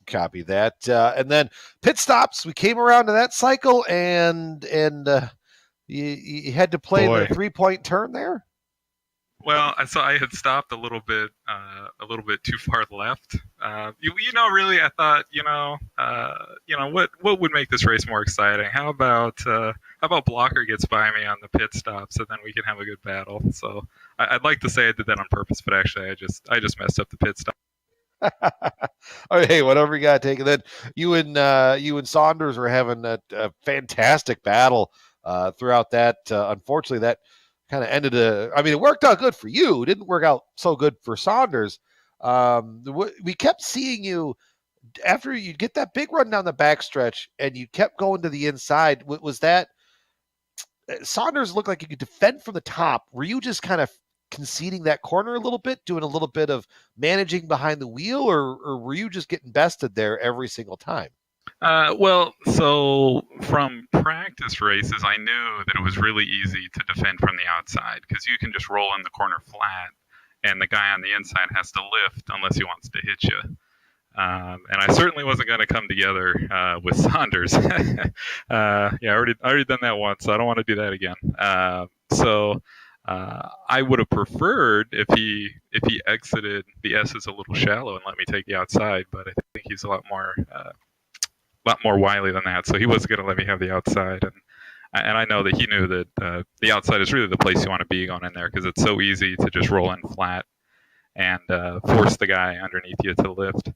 Copy that. And then pit stops. We came around to that cycle, and you had to play the 3-point turn there. Well, I had stopped a little bit too far left. Really, I thought, what would make this race more exciting? How about Blocker gets by me on the pit stop, so then we can have a good battle. So I'd like to say I did that on purpose, but actually I just messed up the pit stop. All right, hey, whatever you got to take. And then you and Saunders were having a fantastic battle throughout that. Unfortunately, that kind of ended it worked out good for you. It didn't work out so good for Saunders. We kept seeing you after you get that big run down the backstretch, and you kept going to the inside. Was that Saunders looked like you could defend from the top? Were you just kind of conceding that corner a little bit, doing a little bit of managing behind the wheel, or were you just getting bested there every single time? So from practice races, I knew that it was really easy to defend from the outside because you can just roll in the corner flat, and the guy on the inside has to lift unless he wants to hit you. And I certainly wasn't going to come together with Saunders. I already done that once, so I don't want to do that again. I would have preferred if he exited the S's a little shallow and let me take the outside, but I think he's a lot more wily than that. So he wasn't going to let me have the outside, and I know that he knew that the outside is really the place you want to be going in there because it's so easy to just roll in flat and force the guy underneath you to lift.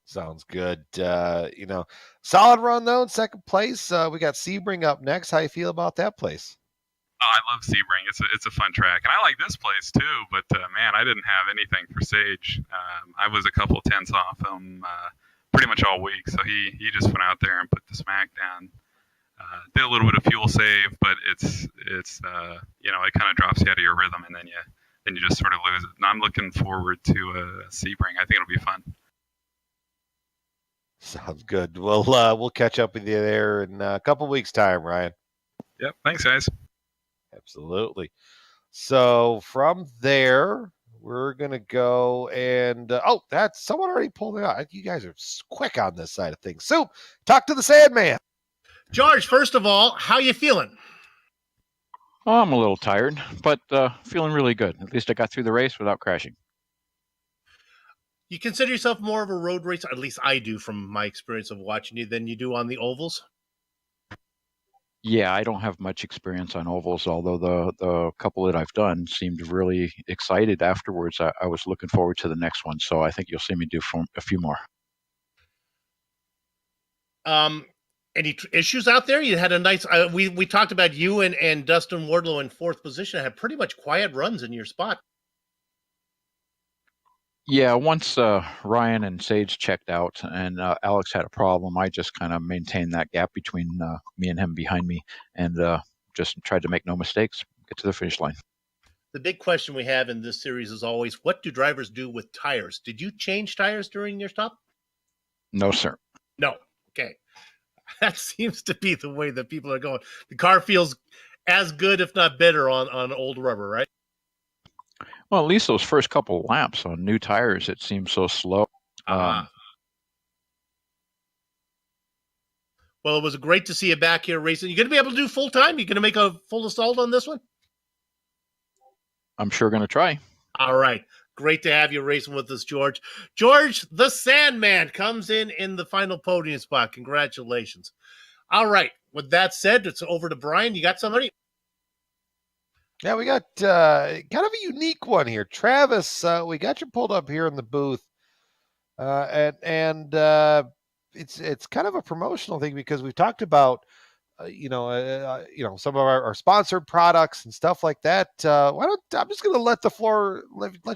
Sounds good. Solid run though in second place. We got Sebring up next. How you feel about that place? Oh, I love Sebring. It's a fun track, and I like this place too. But man, I didn't have anything for Sage. I was a couple tenths off him pretty much all week, so he just went out there and put the smack down. Did a little bit of fuel save, but it's it kind of drops you out of your rhythm, and then you just sort of lose it. And I'm looking forward to Sebring. I think it'll be fun. Sounds good. Well, we'll catch up with you there in a couple weeks' time, Ryan. Yep. Thanks, guys. Absolutely. So from there, we're going to go and, that's someone already pulled it out. You guys are quick on this side of things. Soup, talk to the Sandman. George, first of all, how you feeling? Oh, I'm a little tired, but feeling really good. At least I got through the race without crashing. You consider yourself more of a road racer, at least I do from my experience of watching you, than you do on the ovals? Yeah, I don't have much experience on ovals, although the couple that I've done seemed really excited afterwards. I was looking forward to the next one, so I think you'll see me do a few more. Any issues out there? You had a nice. We talked about you and Dustin Wardlow in fourth position. Had pretty much quiet runs in your spot. Yeah, once Ryan and Sage checked out and Alex had a problem, I just kind of maintained that gap between me and him behind me, and just tried to make no mistakes, get to the finish line. The big question we have in this series is always, what do drivers do with tires? Did you change tires during your stop? No, sir. No. Okay. That seems to be the way that people are going. The car feels as good, if not better, on old rubber, right? Well, at least those first couple laps on new tires, it seemed so slow. Well, it was great to see you back here racing. You going to be able to do full time? You going to make a full assault on this one? I'm sure going to try. All right. Great to have you racing with us, George. George, the Sandman, comes in the final podium spot. Congratulations. All right. With that said, it's over to Brian. You got somebody? Yeah, we got kind of a unique one here. Travis, we got you pulled up here in the booth. And it's kind of a promotional thing because we've talked about some of our sponsored products and stuff like that. I'm just going to let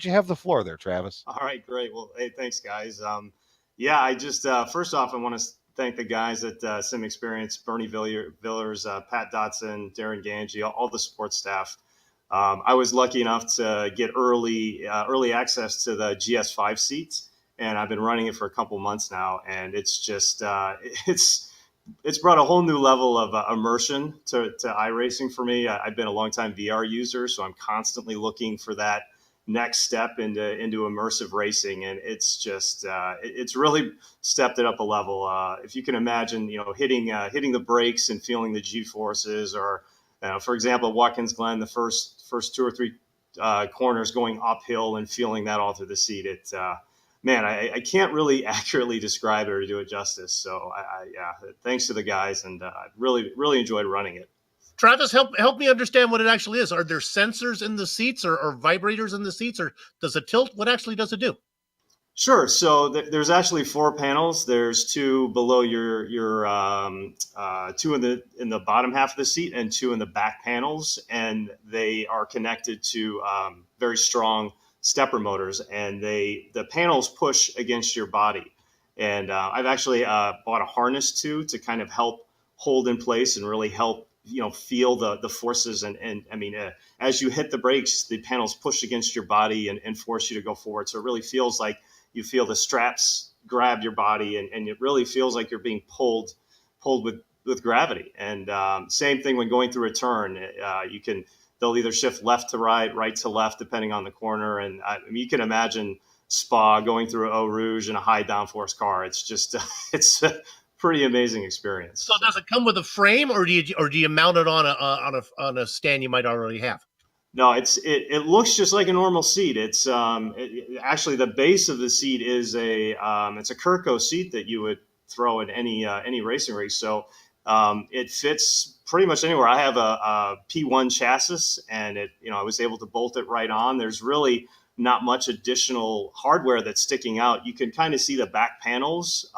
you have the floor there, Travis. All right, great. Well, hey, thanks, guys. I just first off, I want to thank the guys at Sim Experience, Bernie Villers, Pat Dotson, Darren Ganji, all the support staff. I was lucky enough to get early access to the GS5 seats, and I've been running it for a couple months now, and it's just it's brought a whole new level of immersion to iRacing for me. I've been a longtime VR user, so I'm constantly looking for that next step into immersive racing, and it's just it's really stepped it up a level. If you can imagine, hitting the brakes and feeling the G forces, or for example, Watkins Glen, the first 2 or 3 corners going uphill and feeling that all through the seat. I can't really accurately describe it or do it justice. So thanks to the guys, and I really enjoyed running it. Travis, help me understand what it actually is. Are there sensors in the seats or vibrators in the seats, or does it tilt? What actually does it do? Sure. So there's actually 4 panels. There's 2 below your 2 in the bottom half of the seat and 2 in the back panels, and they are connected to very strong stepper motors, and the panels push against your body. And I've actually bought a harness to kind of help hold in place and really help feel the forces. And I mean, as you hit the brakes, the panels push against your body and force you to go forward. So it really feels like you feel the straps grab your body, and it really feels like you're being pulled with gravity. And same thing when going through a turn. They'll either shift left to right to left, depending on the corner. And you can imagine Spa going through Eau Rouge in a high downforce car. It's just it's a pretty amazing experience. So does it come with a frame, or do you mount it on a stand you might already have? No, it looks just like a normal seat. It's actually the base of the seat is it's a Kirko seat that you would throw in any racing race. So it fits pretty much anywhere. I have a P1 chassis, and I was able to bolt it right on. There's really not much additional hardware that's sticking out. You can kind of see the back panels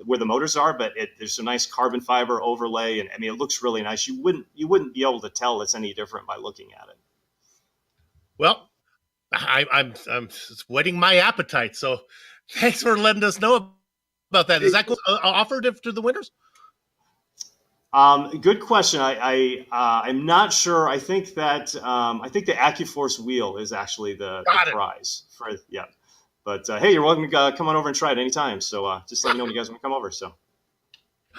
where the motors are, but there's a nice carbon fiber overlay, and I mean, it looks really nice. You wouldn't be able to tell it's any different by looking at it. Well, I'm whetting my appetite. So thanks for letting us know about that. Is that offered to the winners? Good question. I'm not sure. I think the AccuForce wheel is actually the prize for But hey, you're welcome to come on over and try it anytime. So just let me know when you guys want to come over. So.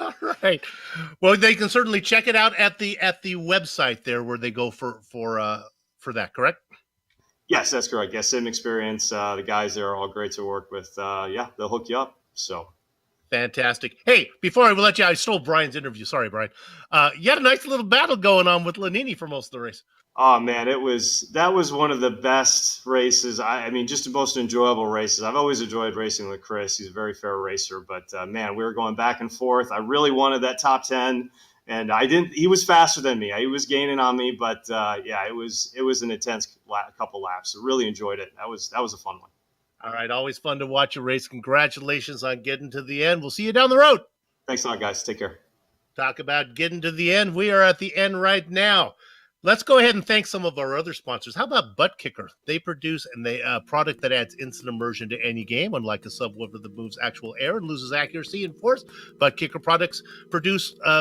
All right. Well, they can certainly check it out at the website there where they go for that. Correct? Yes, that's correct. Yes, Sim Experience. The guys there are all great to work with. They'll hook you up. So. Fantastic. Hey, before I let you, I stole Brian's interview. Sorry, Brian. You had a nice little battle going on with Lanini for most of the race. Oh man, that was one of the best races. I mean, just the most enjoyable races. I've always enjoyed racing with Chris. He's a very fair racer, but man, we were going back and forth. I really wanted that top 10, and I didn't. He was faster than me. He was gaining on me, but it was an intense couple laps. So really enjoyed it. That was a fun one. All right, always fun to watch a race. Congratulations on getting to the end. We'll see you down the road. Thanks a lot, guys. Take care. Talk about getting to the end. We are at the end right now. Let's go ahead and thank some of our other sponsors. How about Butt Kicker? They produce a product that adds instant immersion to any game, unlike a subwoofer that moves actual air and loses accuracy and force. Butt Kicker products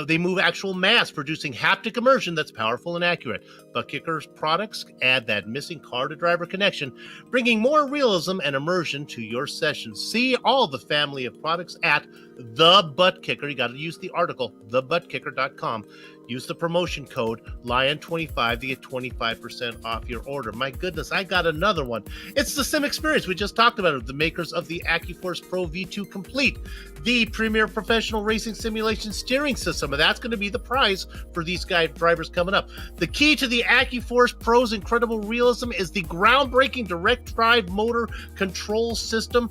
they move actual mass, producing haptic immersion that's powerful and accurate. Butt Kicker's products add that missing car-to-driver connection, bringing more realism and immersion to your sessions. See all the family of products at The Butt Kicker. You got to use the article, thebuttkicker.com. Use the promotion code LION25 to get 25% off your order. My goodness, I got another one. It's the Sim Experience. We just talked about it. The makers of the AccuForce Pro V2 Complete, the premier professional racing simulation steering system. And that's going to be the prize for these drivers coming up. The key to the AccuForce Pro's incredible realism is the groundbreaking direct drive motor control system,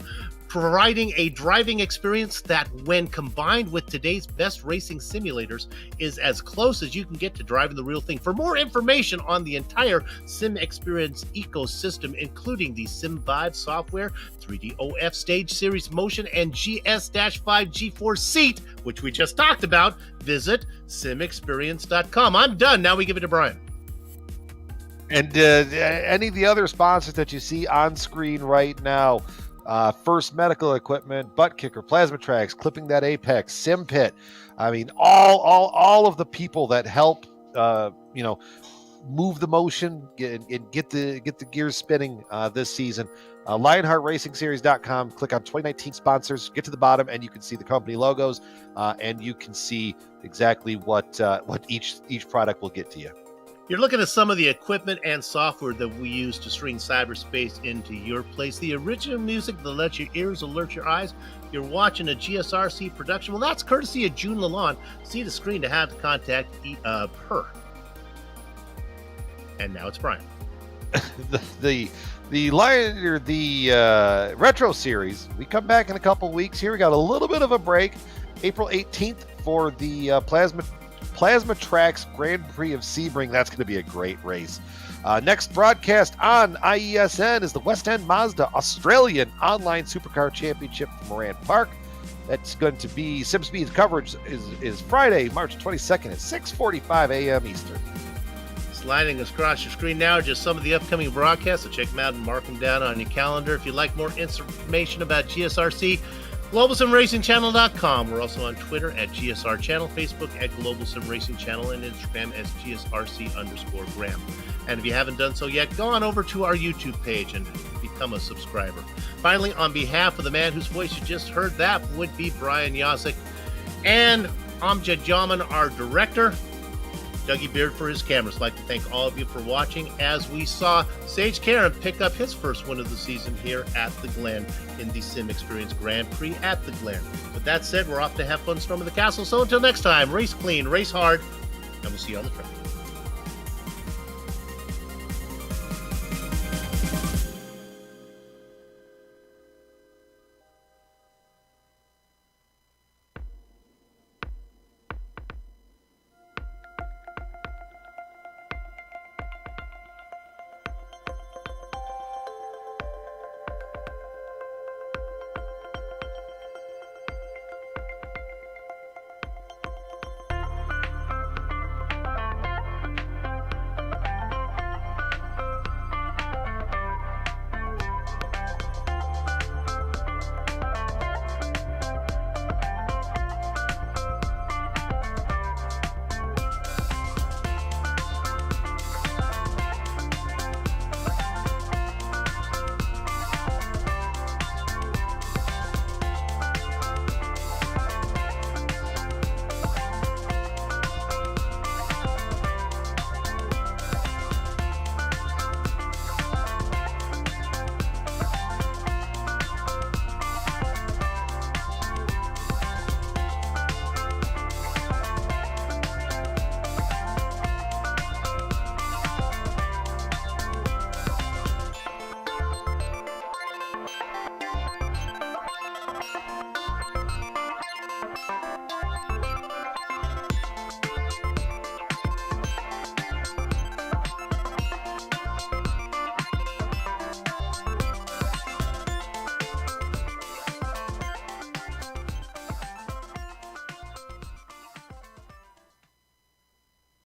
providing a driving experience that, when combined with today's best racing simulators, is as close as you can get to driving the real thing. For more information on the entire Sim Experience ecosystem, including the SimVibe software, 3DOF Stage Series Motion, and GS-5 G4 Seat, which we just talked about, visit simexperience.com. I'm done. Now we give it to Brian. And any of the other sponsors that you see on screen right now, First Medical Equipment, Butt Kicker, Plasma Tracks, Clipping That Apex, Sim Pit. I mean, all of the people that help, move the motion and get the gears spinning this season. LionheartRacingSeries.com. Click on 2019 sponsors. Get to the bottom, and you can see the company logos, and you can see exactly what each product will get to you. You're looking at some of the equipment and software that we use to string cyberspace into your place. The original music that lets your ears alert your eyes. You're watching a GSRC production. Well, that's courtesy of June Lalonde. See the screen to have to contact her. And now it's Brian. the Retro Series. We come back in a couple weeks here. We got a little bit of a break. April 18th for the Plasma Tracks Grand Prix of Sebring. That's going to be a great race. Next broadcast on IESN is the West End Mazda Australian Online Supercar Championship from Moran Park. That's going to be SimSpeed's coverage is Friday, March 22nd at 6:45 a.m. Eastern. Sliding across your screen now are just some of the upcoming broadcasts, so check them out and mark them down on your calendar. If you'd like more information about GSRC, Global SimRacing Channel.com. We're also on Twitter at GSR Channel, Facebook at Global SimRacing Channel, and Instagram as GSRC_Graham. And if you haven't done so yet, go on over to our YouTube page and become a subscriber. Finally, on behalf of the man whose voice you just heard, that would be Brian Yasek, and Amjad Jaman, our director, Dougie Beard for his cameras. I'd like to thank all of you for watching as we saw Sage Karen pick up his first win of the season here at the Glen in the Sim Experience Grand Prix at the Glen. With that said, we're off to have fun storming the castle. So until next time, race clean, race hard, and we'll see you on the track.